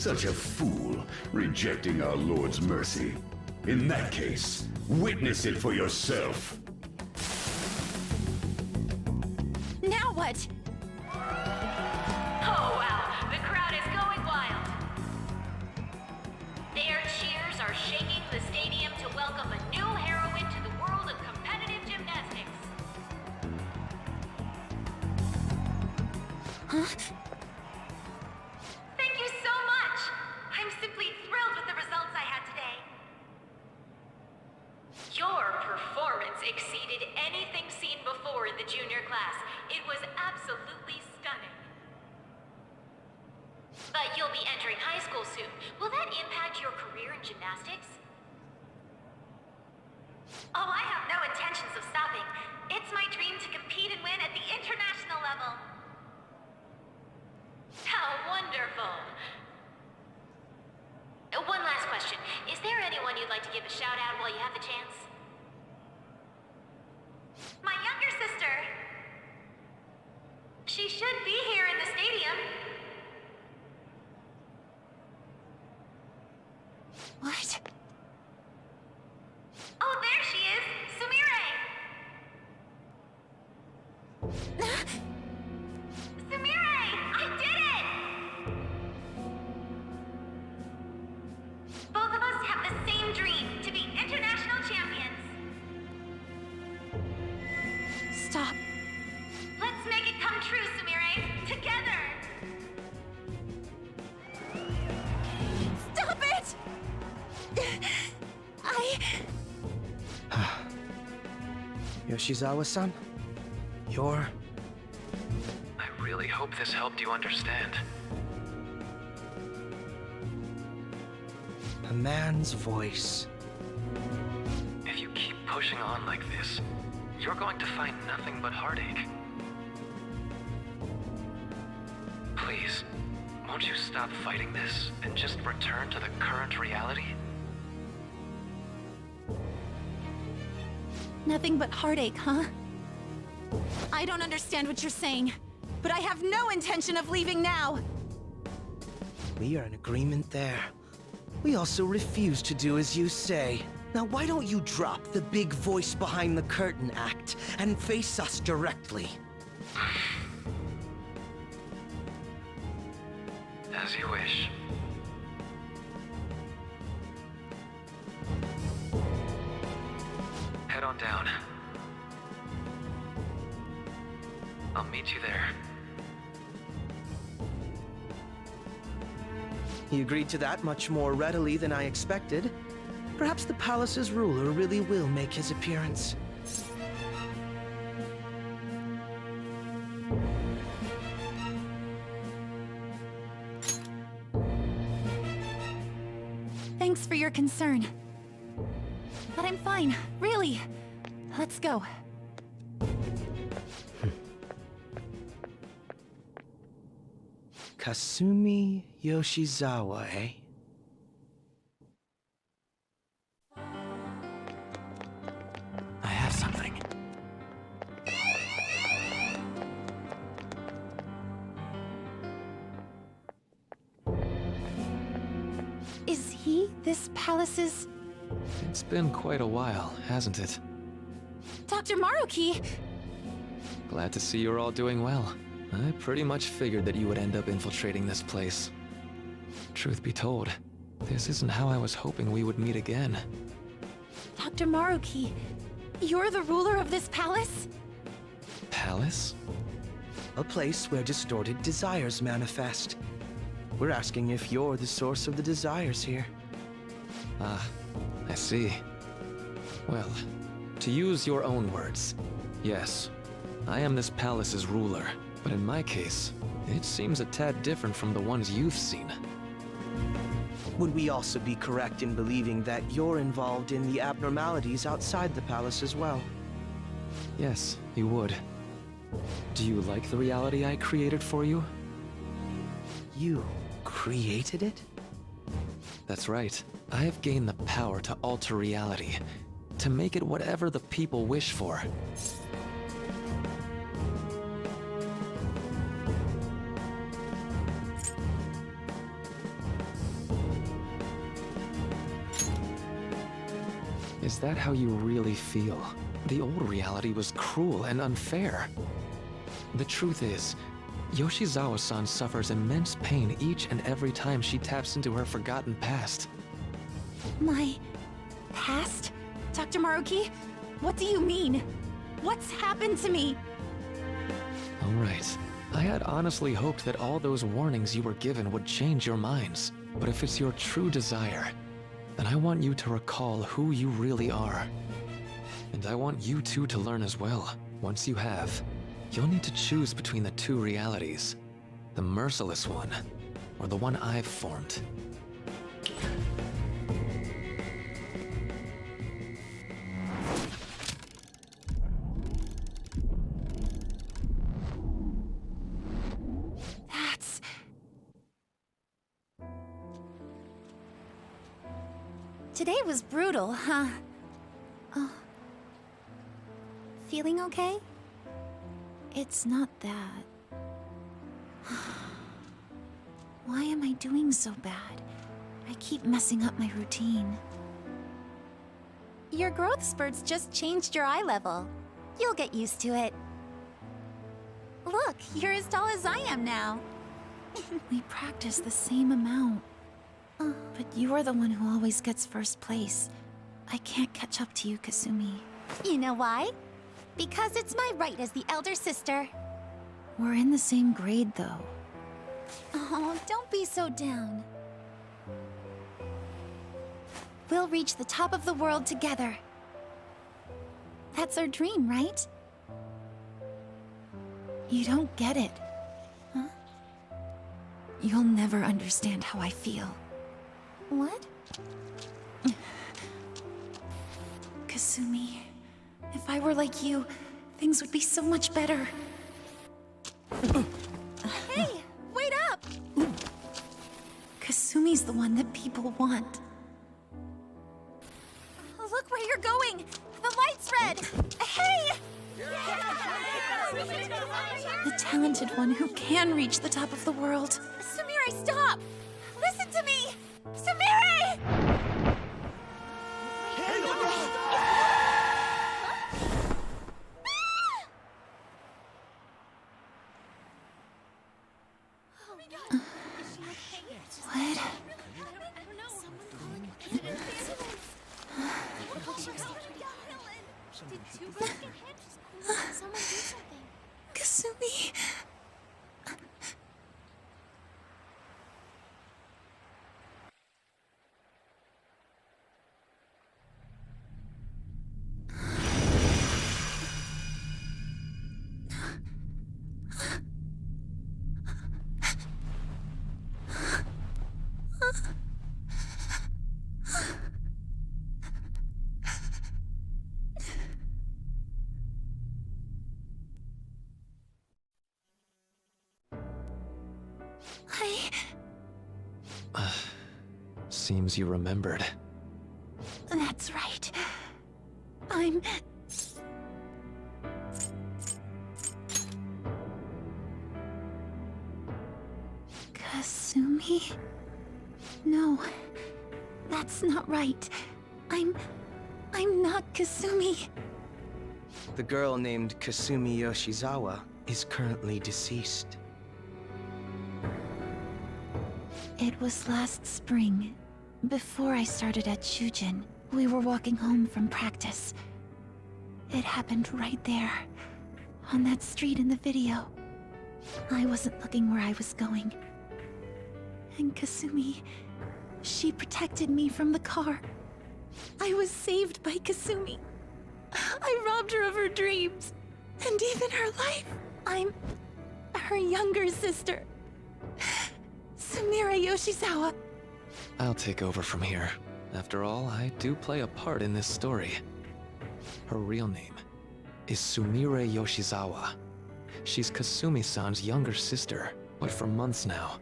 Such a fool, rejecting our Lord's mercy. In that case, witness it for yourself. Now what? Oh wow, the crowd is going wild. Their cheers are shaking the stadium to welcome a new heroine to the world of competitive gymnastics. Huh? Thank you so much! I'm simply thrilled with the results I had today. Your performance exceeded anything seen before in the junior class. It was absolutely stunning. But you'll be entering high school soon. Will that impact your career in gymnastics? Oh, I have no intentions of stopping. It's my dream to compete and win at the international level. How wonderful! One last question. Is there anyone you'd like to give a shout out while you have the chance? My younger sister! She should be here in the stadium. What? Oh, there she is! Sumire! Sumire! I did it! Both of us have the same dream, to be international champions. Stop. Let's make it come true, Sumire! Together! Stop it! Yoshizawa-san, you're... I really hope this helped you understand. a man's voice. If you keep pushing on like this, you're going to find nothing but heartache. Please, won't you stop fighting this and just return to the current reality? Nothing but heartache, huh? I don't understand what you're saying, but I have no intention of leaving now. We are in agreement there. We also refuse to do as you say. Now why don't you drop the big voice behind the curtain act and face us directly? As you wish. Head on down. I'll meet you there. He agreed to that much more readily than I expected. Perhaps the palace's ruler really will make his appearance. Thanks for your concern. But I'm fine, really. Let's go. Kasumi Yoshizawa, eh? I have something. Is he this palace's... It's been quite a while, hasn't it? Dr. Maruki? Glad to see you're all doing well. I pretty much figured that you would end up infiltrating this place. Truth be told, this isn't how I was hoping we would meet again. Dr. Maruki, you're the ruler of this palace? Palace? A place where distorted desires manifest. We're asking if you're the source of the desires here. Ah, I see. Well, to use your own words, yes, I am this palace's ruler. But in my case, it seems a tad different from the ones you've seen. Would we also be correct in believing that you're involved in the abnormalities outside the palace as well? Yes, you would. Do you like the reality I created for you? You created it? That's right. I have gained the power to alter reality, to make it whatever the people wish for. Is that how you really feel? The old reality was cruel and unfair. The truth is, Yoshizawa-san suffers immense pain each and every time she taps into her forgotten past. My past? Dr. Maruki? What do you mean? What's happened to me? All right. I had honestly hoped that all those warnings you were given would change your minds. But if it's your true desire, then I want you to recall who you really are. And I want you two to learn as well. Once you have, you'll need to choose between the two realities. The merciless one, or the one I've formed. That's... Today was brutal, huh? Oh. Feeling okay? It's not that. Why am I doing so bad? I keep messing up my routine. Your growth spurts just changed your eye level. You'll get used to it. Look, you're as tall as I am now. We practice the same amount. But you're the one who always gets first place. I can't catch up to you, Kasumi. You know why? Because it's my right as the elder sister. We're in the same grade, though. Oh, don't be so down. We'll reach the top of the world together. That's our dream, right? You don't get it. Huh? You'll never understand how I feel. What? Kasumi, if I were like you, things would be so much better. Hey, wait up! Kasumi's the one that people want. Look where you're going! The light's red! Hey! The talented one who can reach the top of the world. Sumire, stop! Listen to me! Sumire! What? Kasumi... Seems you remembered. That's right. I'm... Kasumi? No, that's not right. I'm not Kasumi. The girl named Kasumi Yoshizawa is currently deceased. It was last spring, before I started at Shujin. We were walking home from practice. It happened right there, on that street in the video. I wasn't looking where I was going. And Kasumi, she protected me from the car. I was saved by Kasumi. I robbed her of her dreams, and even her life. I'm her younger sister. Sumire Yoshizawa. I'll take over from here. After all, I do play a part in this story. Her real name is Sumire Yoshizawa. She's Kasumi-san's younger sister, but for months now,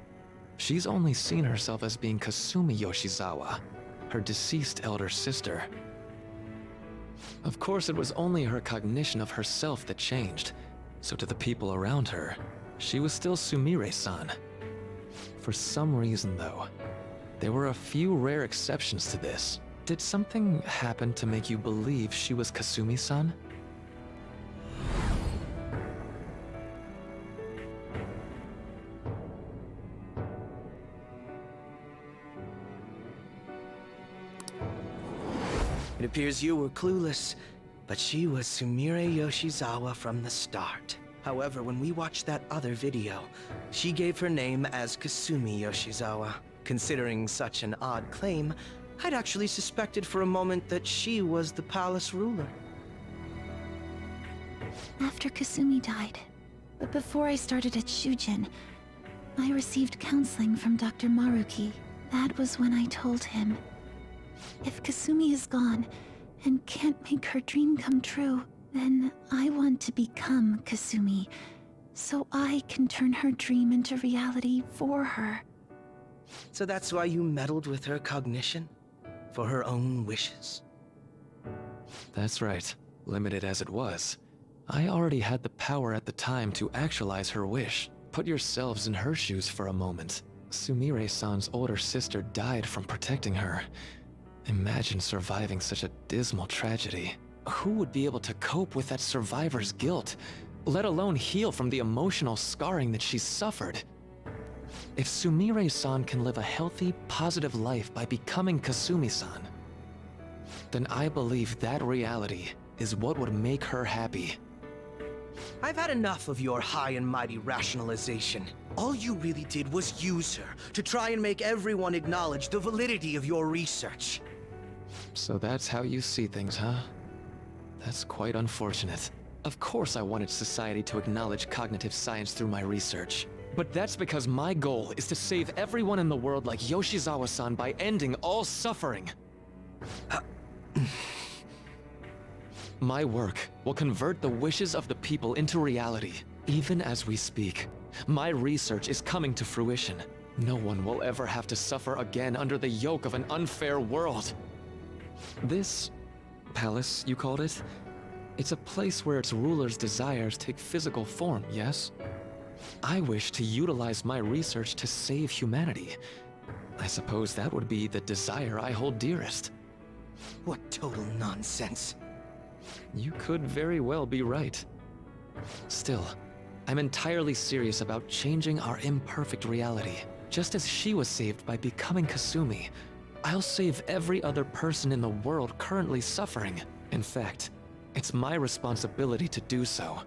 she's only seen herself as being Kasumi Yoshizawa, her deceased elder sister. Of course, it was only her cognition of herself that changed, so to the people around her, she was still Sumire-san. For some reason, though, there were a few rare exceptions to this. Did something happen to make you believe she was Kasumi-san? It appears you were clueless, but she was Sumire Yoshizawa from the start. However, when we watched that other video, she gave her name as Kasumi Yoshizawa. Considering such an odd claim, I'd actually suspected for a moment that she was the palace ruler. After Kasumi died, but before I started at Shujin, I received counseling from Dr. Maruki. That was when I told him, if Kasumi is gone and can't make her dream come true, then I want to become Kasumi, so I can turn her dream into reality for her. So that's why you meddled with her cognition? For her own wishes? That's right. Limited as it was, I already had the power at the time to actualize her wish. Put yourselves in her shoes for a moment. Sumire-san's older sister died from protecting her. Imagine surviving such a dismal tragedy. Who would be able to cope with that survivor's guilt, let alone heal from the emotional scarring that she's suffered? If Sumire-san can live a healthy, positive life by becoming Kasumi-san, then I believe that reality is what would make her happy. I've had enough of your high and mighty rationalization. All you really did was use her to try and make everyone acknowledge the validity of your research. So that's how you see things, huh? That's quite unfortunate. Of course I wanted society to acknowledge cognitive science through my research. But that's because my goal is to save everyone in the world like Yoshizawa-san by ending all suffering. My work will convert the wishes of the people into reality. Even as we speak, my research is coming to fruition. No one will ever have to suffer again under the yoke of an unfair world. This palace, you called it? It's a place where its ruler's desires take physical form, yes? I wish to utilize my research to save humanity. I suppose that would be the desire I hold dearest. What total nonsense. You could very well be right. Still, I'm entirely serious about changing our imperfect reality. Just as she was saved by becoming Kasumi, I'll save every other person in the world currently suffering. In fact, it's my responsibility to do so.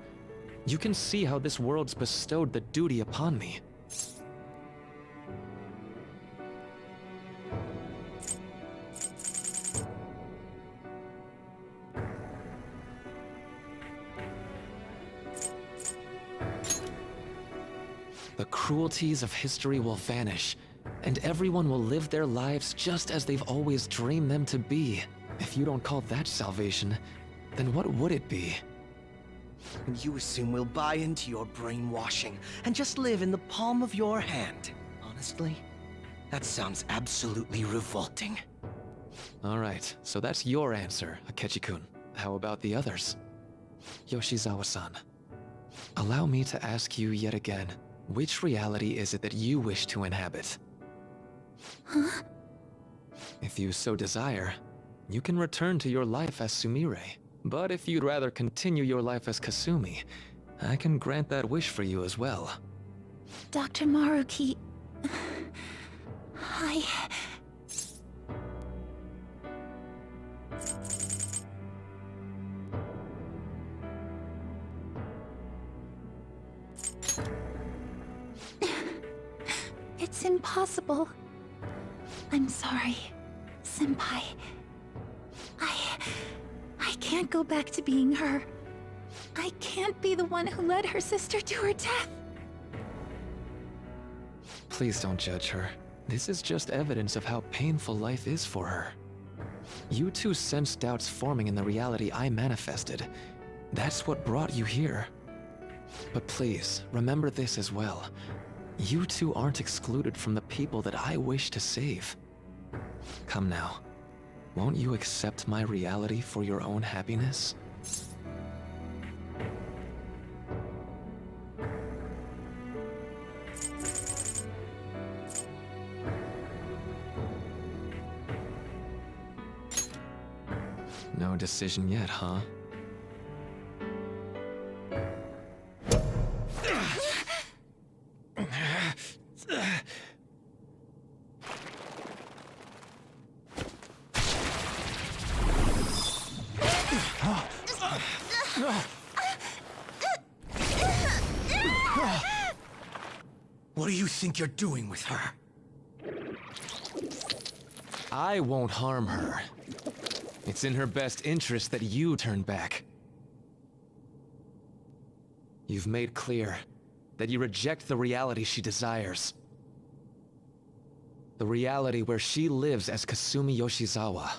You can see how this world's bestowed the duty upon me. The cruelties of history will vanish, and everyone will live their lives just as they've always dreamed them to be. If you don't call that salvation, then what would it be? And you assume we'll buy into your brainwashing and just live in the palm of your hand. Honestly, that sounds absolutely revolting. Alright, so that's your answer, Akechi-kun. How about the others? Yoshizawa-san, allow me to ask you yet again, which reality is it that you wish to inhabit? Huh? If you so desire, you can return to your life as Sumire. But if you'd rather continue your life as Kasumi, I can grant that wish for you as well. Dr. Maruki... It's impossible. I'm sorry, Senpai. I can't go back to being her. I can't be the one who led her sister to her death. Please don't judge her. This is just evidence of how painful life is for her. You two sensed doubts forming in the reality I manifested. That's what brought you here. But please, remember this as well. You two aren't excluded from the people that I wish to save. Come now. Won't you accept my reality for your own happiness? No decision yet, huh? What do you think you're doing with her? I won't harm her. It's in her best interest that you turn back. You've made clear that you reject the reality she desires. The reality where she lives as Kasumi Yoshizawa.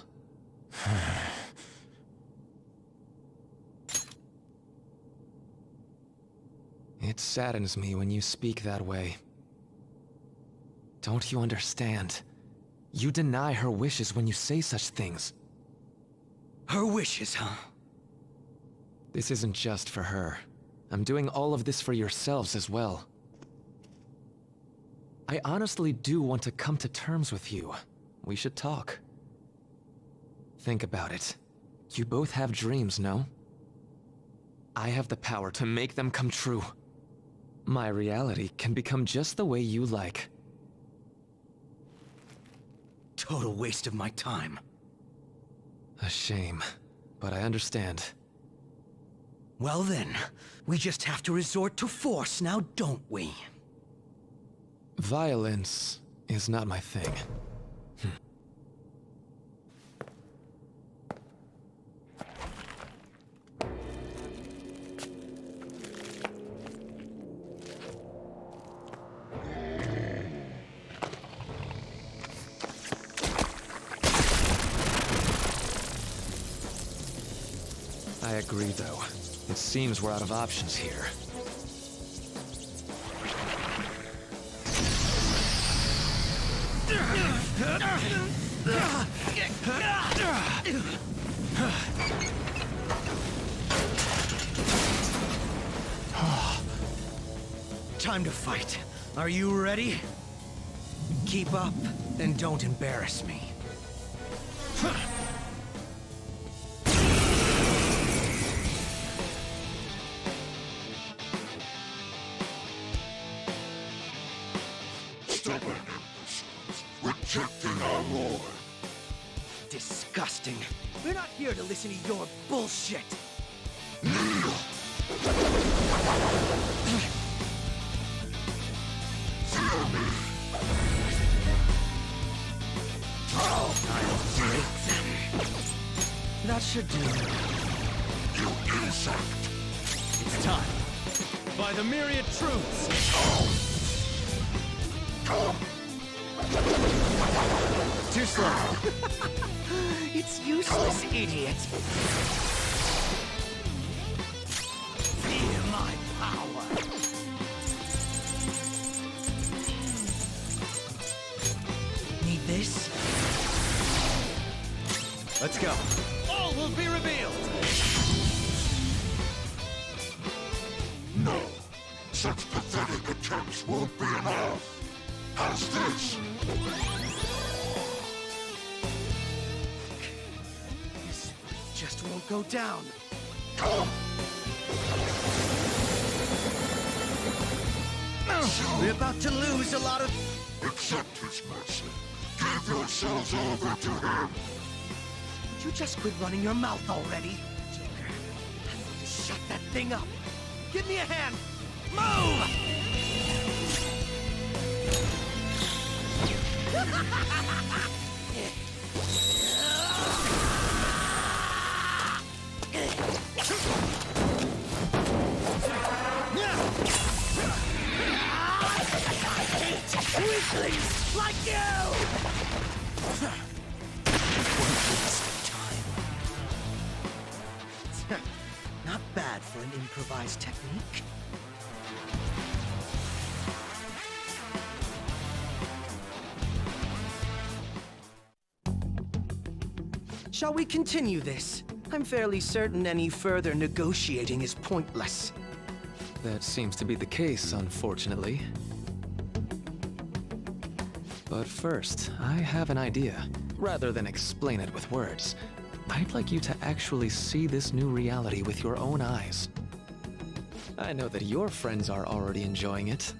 It saddens me when you speak that way. Don't you understand? You deny her wishes when you say such things. Her wishes, huh? This isn't just for her. I'm doing all of this for yourselves as well. I honestly do want to come to terms with you. We should talk. Think about it. You both have dreams, no? I have the power to make them come true. My reality can become just the way you like. Total waste of my time. A shame, but I understand. Well then, we just have to resort to force now, don't we? Violence is not my thing. I agree, though. It seems we're out of options here. Time to fight. Are you ready? Keep up, and don't embarrass me. Stubborn imbeciles, rejecting our lord. Disgusting. We're not here to listen to your bullshit. Kneel! Fear me! I'll break them. That should do. You insect! It's time. By the myriad truths. Too slow. It's useless, idiot. Feel my power. Need this? Let's go. All will be revealed. No. Such pathetic attempts won't be enough. How's this? This just won't go down. We're about to lose a lot of... Accept his mercy. Give yourselves over to him. Would you just quit running your mouth already? Joker, I'm going to shut that thing up. Give me a hand. Move! Weaklings like you! Time. Not bad for an improvised technique. Shall we continue this? I'm fairly certain any further negotiating is pointless. That seems to be the case, unfortunately. But first, I have an idea. Rather than explain it with words, I'd like you to actually see this new reality with your own eyes. I know that your friends are already enjoying it.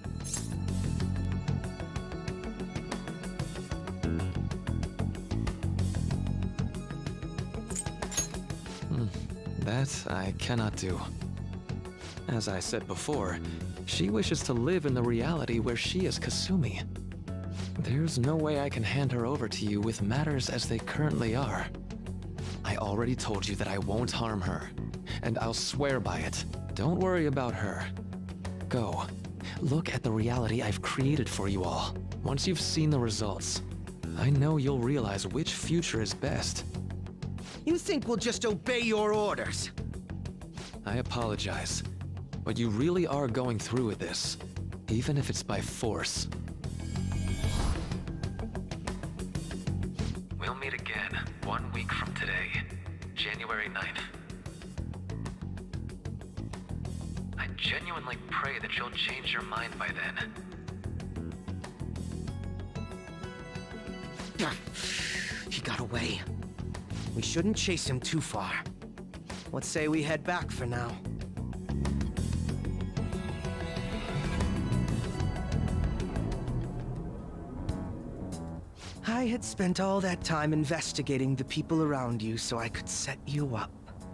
That I cannot do. As I said before, she wishes to live in the reality where she is Kasumi. There's no way I can hand her over to you with matters as they currently are. I already told you that I won't harm her, and I'll swear by it. Don't worry about her. Go. Look at the reality I've created for you all. Once you've seen the results, I know you'll realize which future is best. You think we'll just obey your orders? I apologize, but you really are going through with this, even if it's by force. We'll meet again 1 week from today, January 9th. I genuinely pray that you'll change your mind by then. He got away. We shouldn't chase him too far. Let's say we head back for now. I had spent all that time investigating the people around you so I could set you up.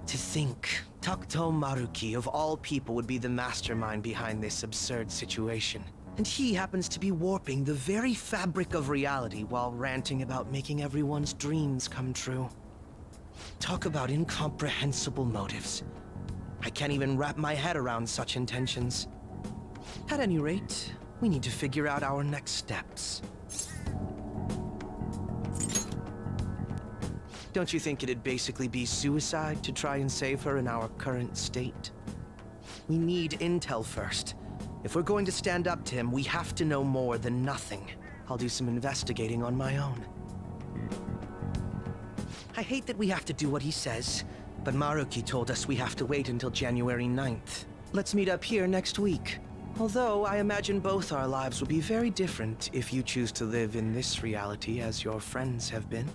To think, Takuto Maruki of all people would be the mastermind behind this absurd situation. And he happens to be warping the very fabric of reality while ranting about making everyone's dreams come true. Talk about incomprehensible motives. I can't even wrap my head around such intentions. At any rate, we need to figure out our next steps. Don't you think it'd basically be suicide to try and save her in our current state? We need intel first. If we're going to stand up to him, we have to know more than nothing. I'll do some investigating on my own. I hate that we have to do what he says, but Maruki told us we have to wait until January 9th. Let's meet up here next week. Although I imagine both our lives will be very different if you choose to live in this reality as your friends have been.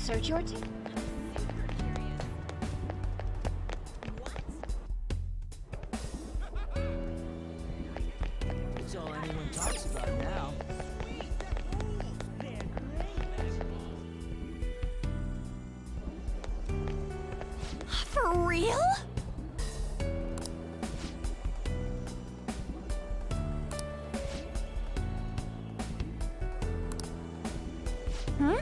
research or two? It's all anyone talks about now. For real? Hmm?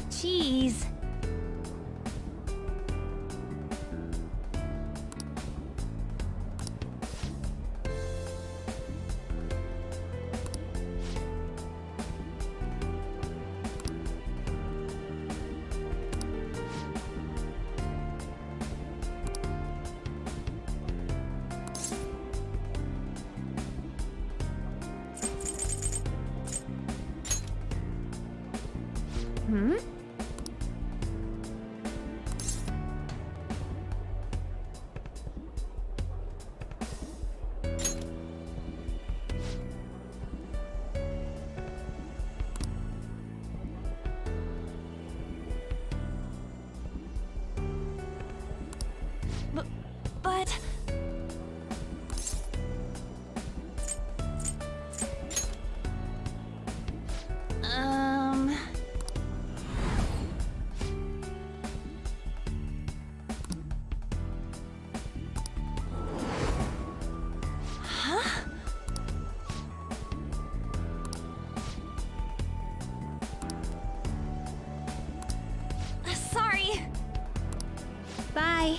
Cheese. Hmm? But... Huh? Sorry. Bye.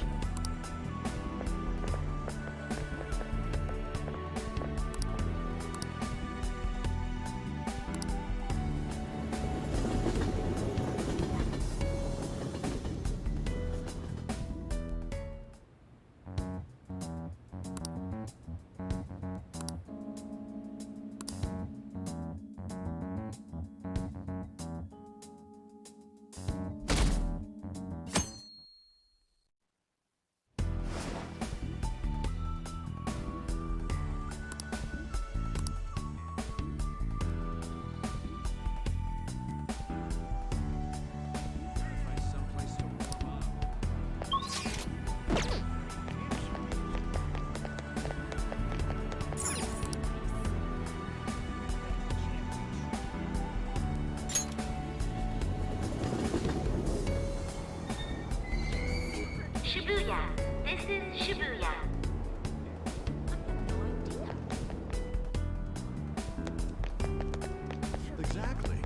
Shibuya. This is Shibuya. Exactly.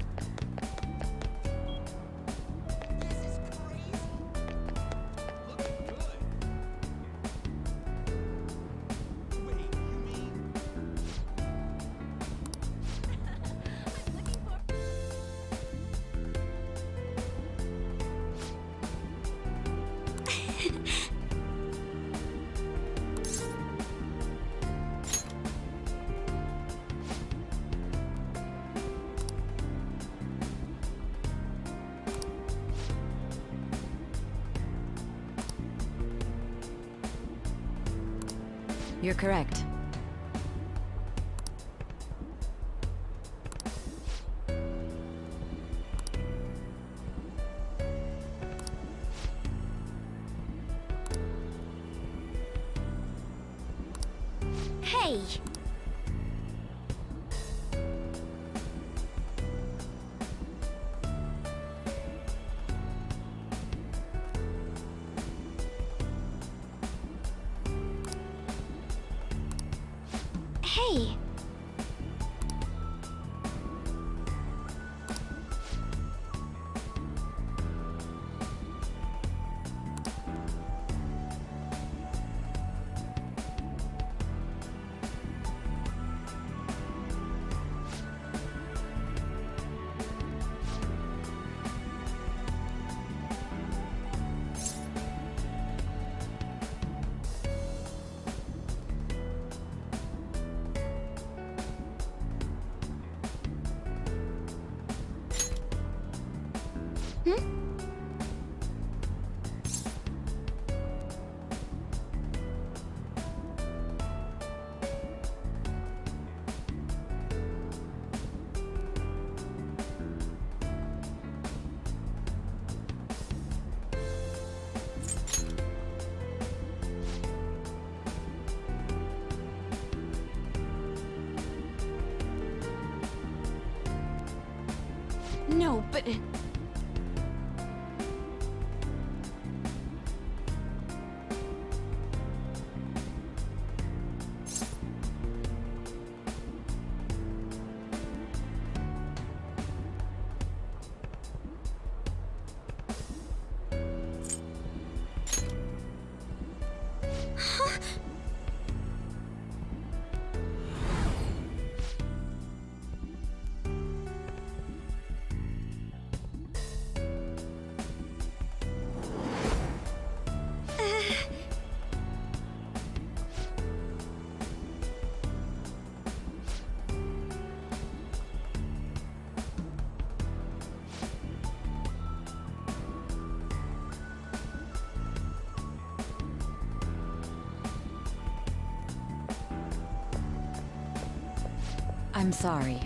You're correct. Hey! Hey! No, but... I'm sorry.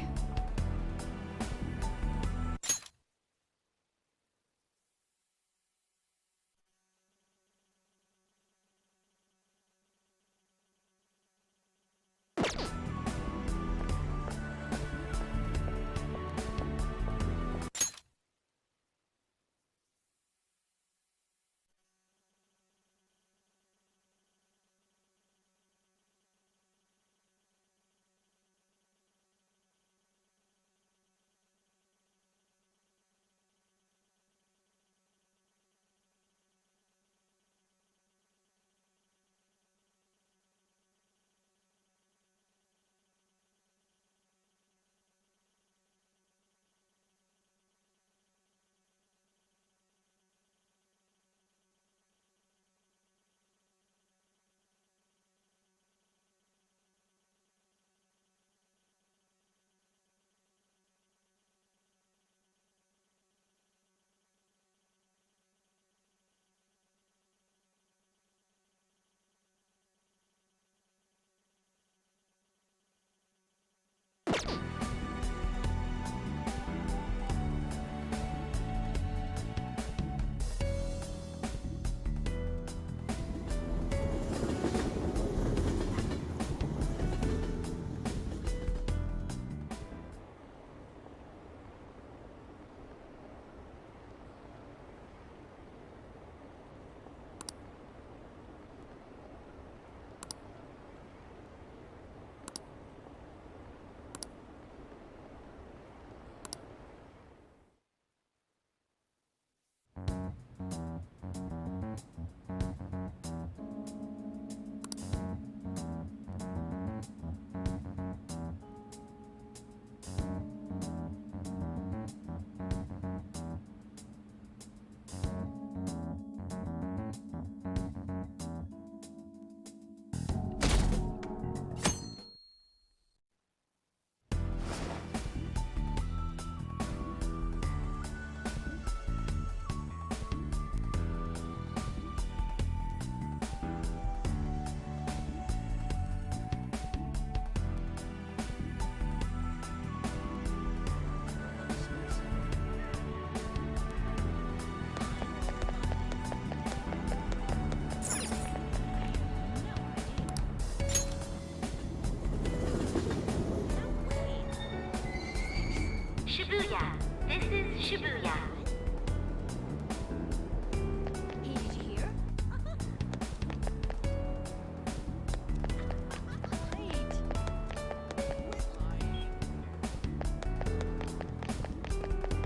Shibuya. This is Shibuya.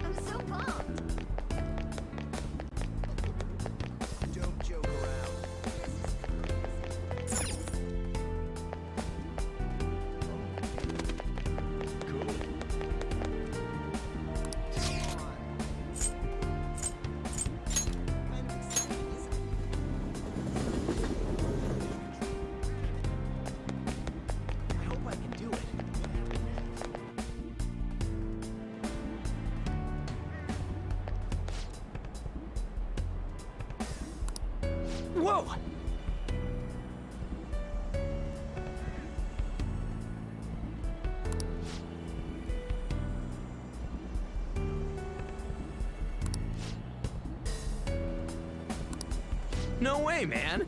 I'm so pumped. Don't joke around. Cool. Whoa! No way, man!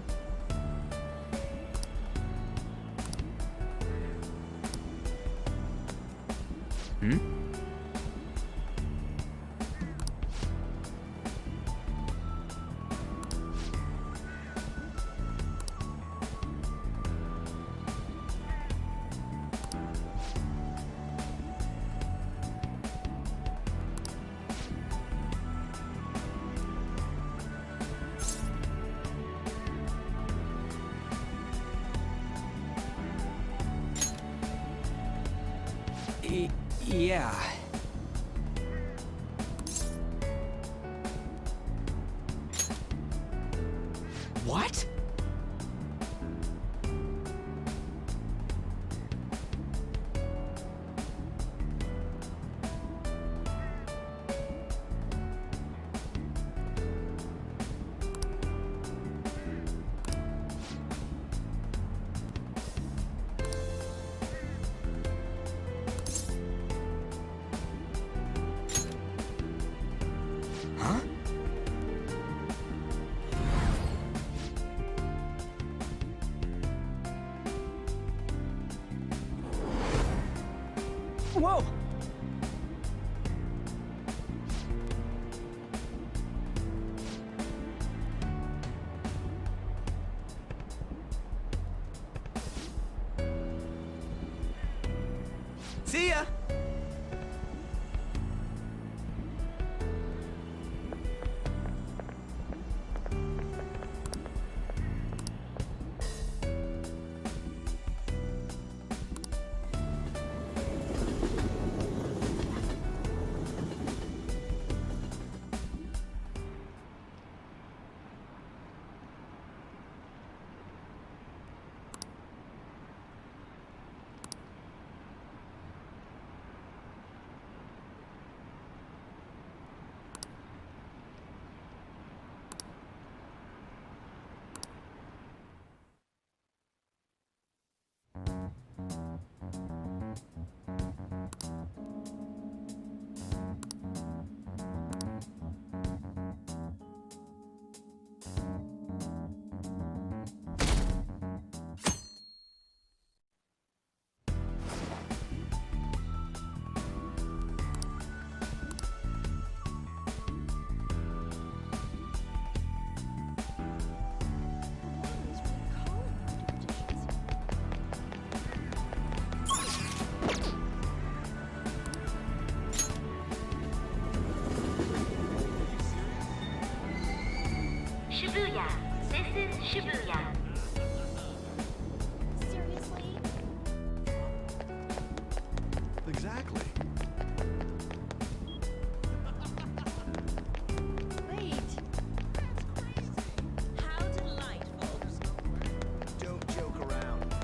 Hmm? Yeah. What? Huh? Whoa! See ya! Shibuya. This is Shibuya. Seriously? Exactly. Wait. How delightful. Don't joke around.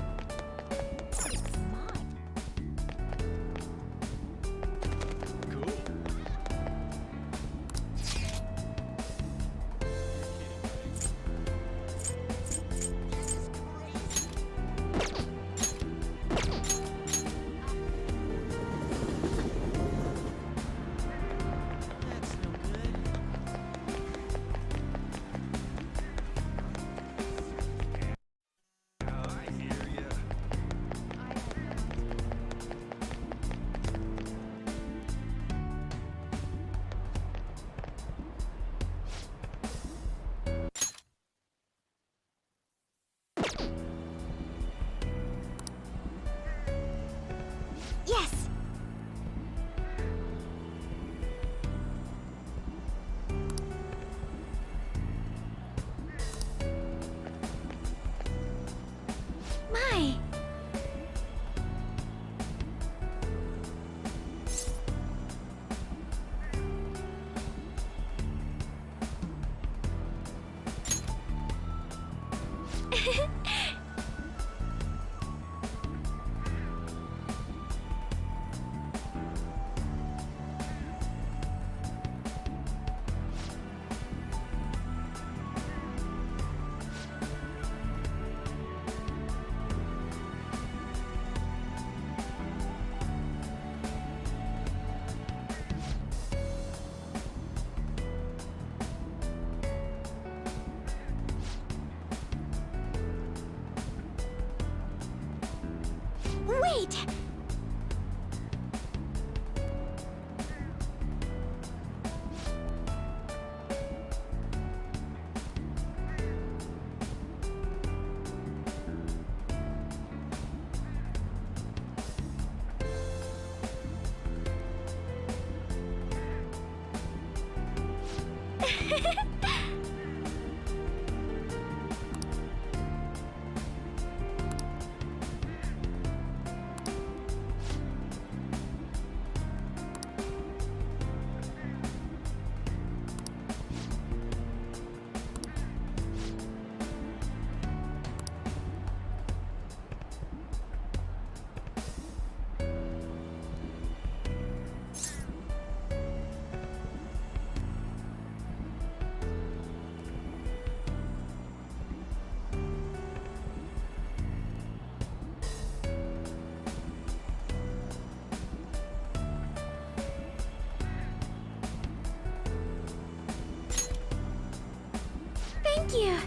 Thank you.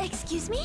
Excuse me?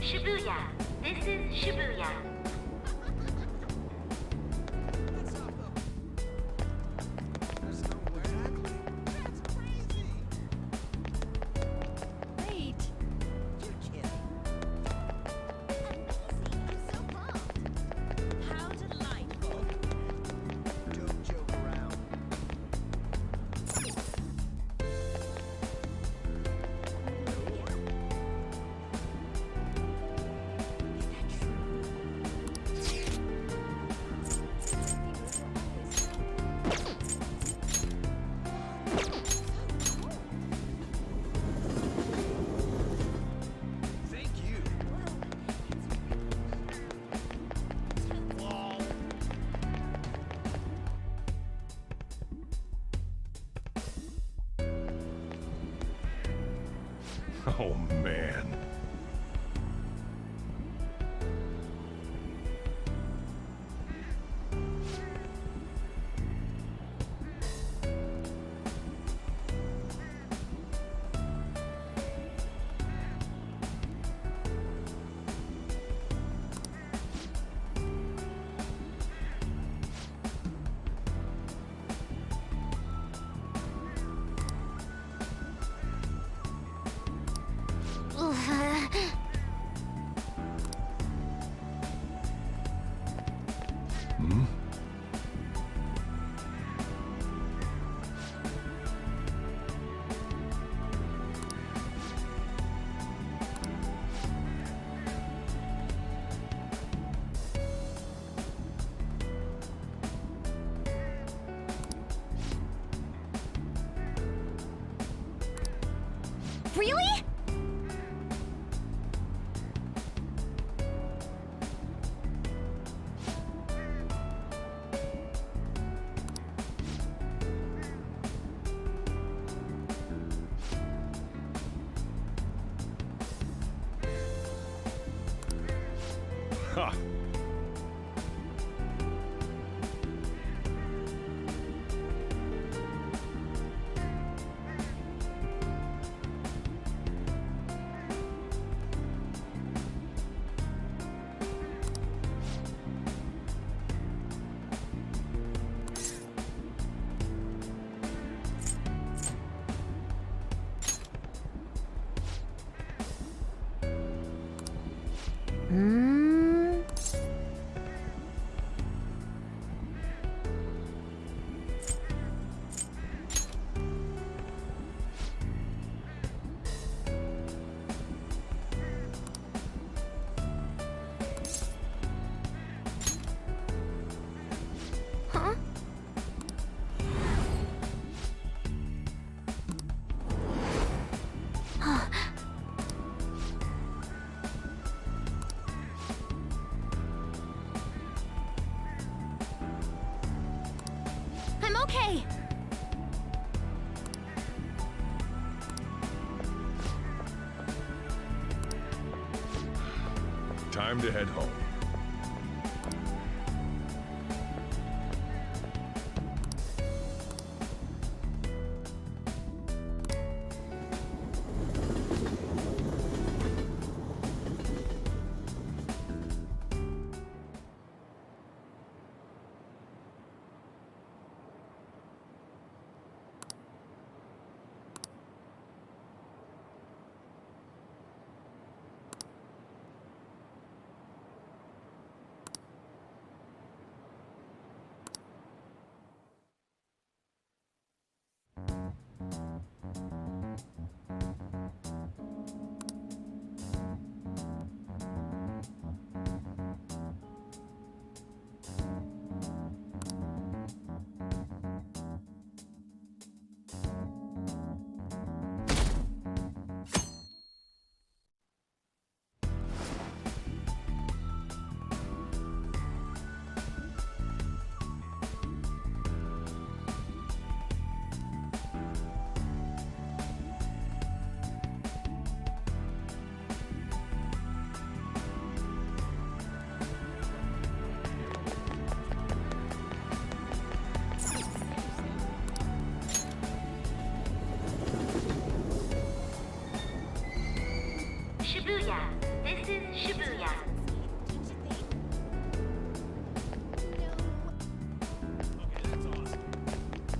Shibuya. This is Shibuya. Wait. You're kidding. How delightful. Don't joke around. Thank you. Oh, man. Ugh. Ha! I'm okay. Time to head home. Shibuya. This is Shibuya.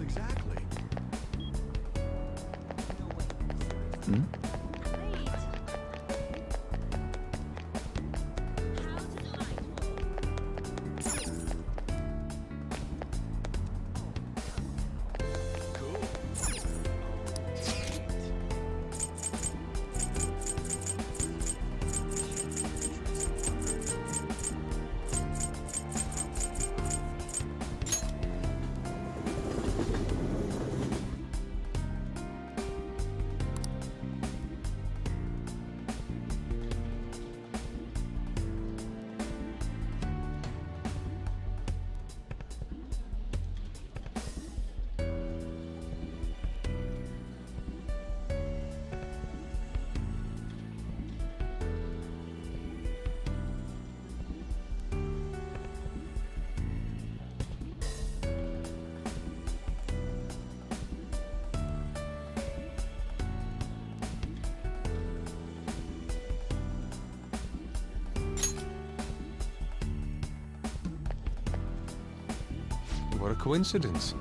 Exactly. What a coincidence.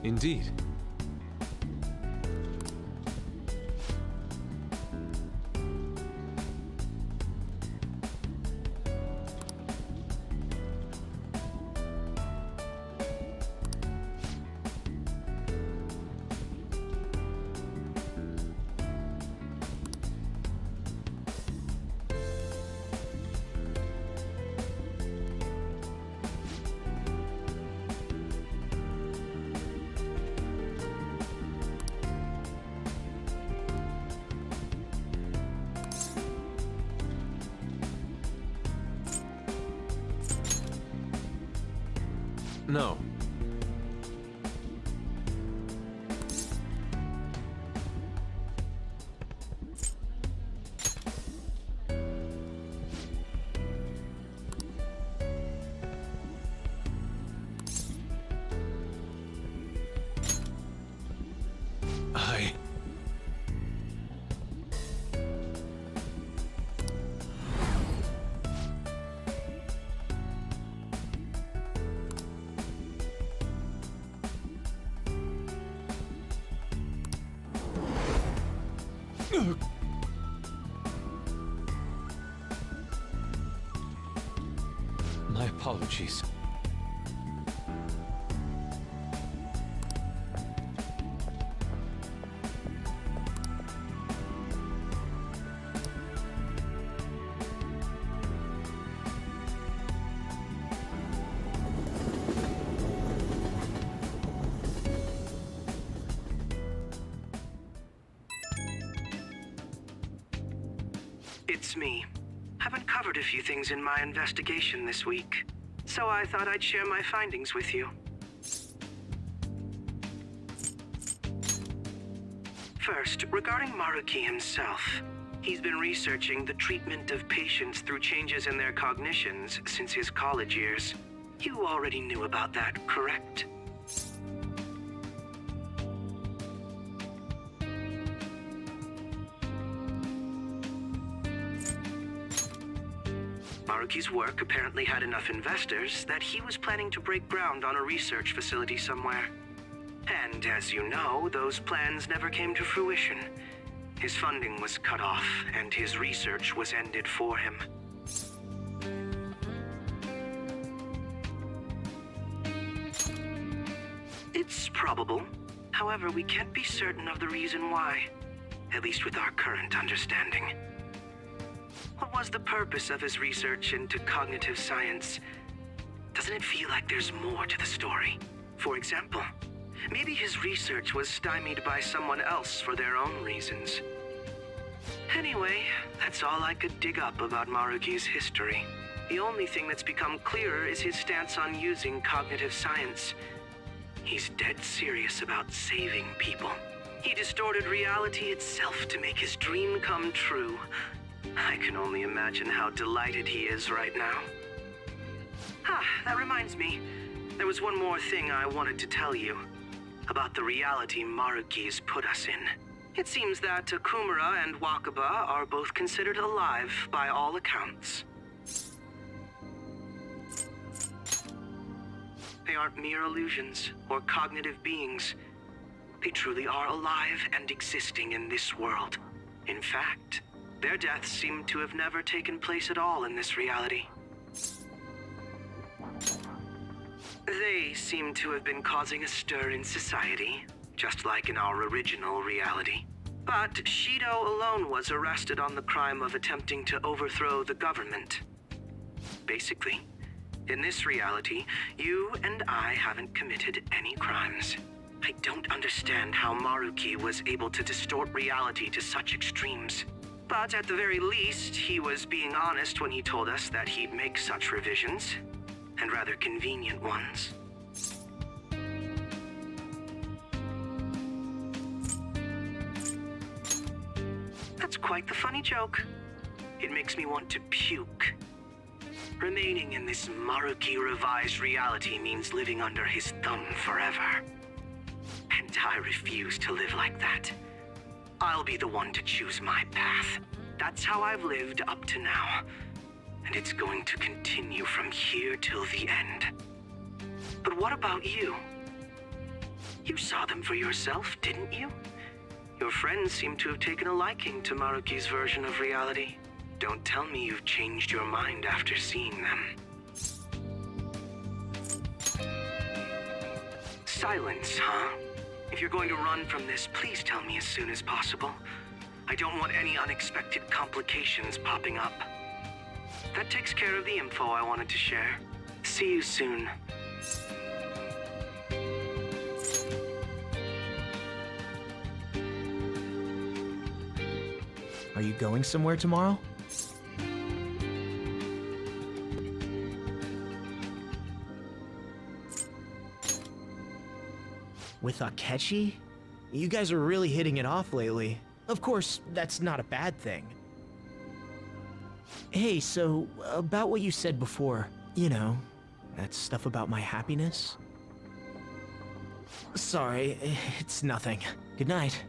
Indeed. No. My apologies. It's me. I've uncovered a few things in my investigation this week, so I thought I'd share my findings with you. First, regarding Maruki himself. He's been researching the treatment of patients through changes in their cognitions since his college years. You already knew about that, correct? Maruki's work apparently had enough investors that he was planning to break ground on a research facility somewhere. And as you know, those plans never came to fruition. His funding was cut off, and his research was ended for him. It's probable. However, we can't be certain of the reason why, at least with our current understanding. What was the purpose of his research into cognitive science? Doesn't it feel like there's more to the story? For example, maybe his research was stymied by someone else for their own reasons. Anyway, that's all I could dig up about Maruki's history. The only thing that's become clearer is his stance on using cognitive science. He's dead serious about saving people. He distorted reality itself to make his dream come true. I can only imagine how delighted he is right now. That reminds me. There was one more thing I wanted to tell you. About the reality Maruki's put us in. It seems that Kumura and Wakaba are both considered alive by all accounts. They aren't mere illusions or cognitive beings. They truly are alive and existing in this world. In fact, their deaths seem to have never taken place at all in this reality. They seem to have been causing a stir in society, just like in our original reality. But Shido alone was arrested on the crime of attempting to overthrow the government. Basically, in this reality, you and I haven't committed any crimes. I don't understand how Maruki was able to distort reality to such extremes. But at the very least, he was being honest when he told us that he'd make such revisions, and rather convenient ones. That's quite the funny joke. It makes me want to puke. Remaining in this Maruki revised reality means living under his thumb forever. And I refuse to live like that. I'll be the one to choose my path. That's how I've lived up to now. And it's going to continue from here till the end. But what about you? You saw them for yourself, didn't you? Your friends seem to have taken a liking to Maruki's version of reality. Don't tell me you've changed your mind after seeing them. Silence, huh? If you're going to run from this, please tell me as soon as possible. I don't want any unexpected complications popping up. That takes care of the info I wanted to share. See you soon. Are you going somewhere tomorrow? With Akechi? You guys are really hitting it off lately. Of course, that's not a bad thing. Hey, so, about what you said before, you know, that stuff about my happiness? Sorry, it's nothing. Good night.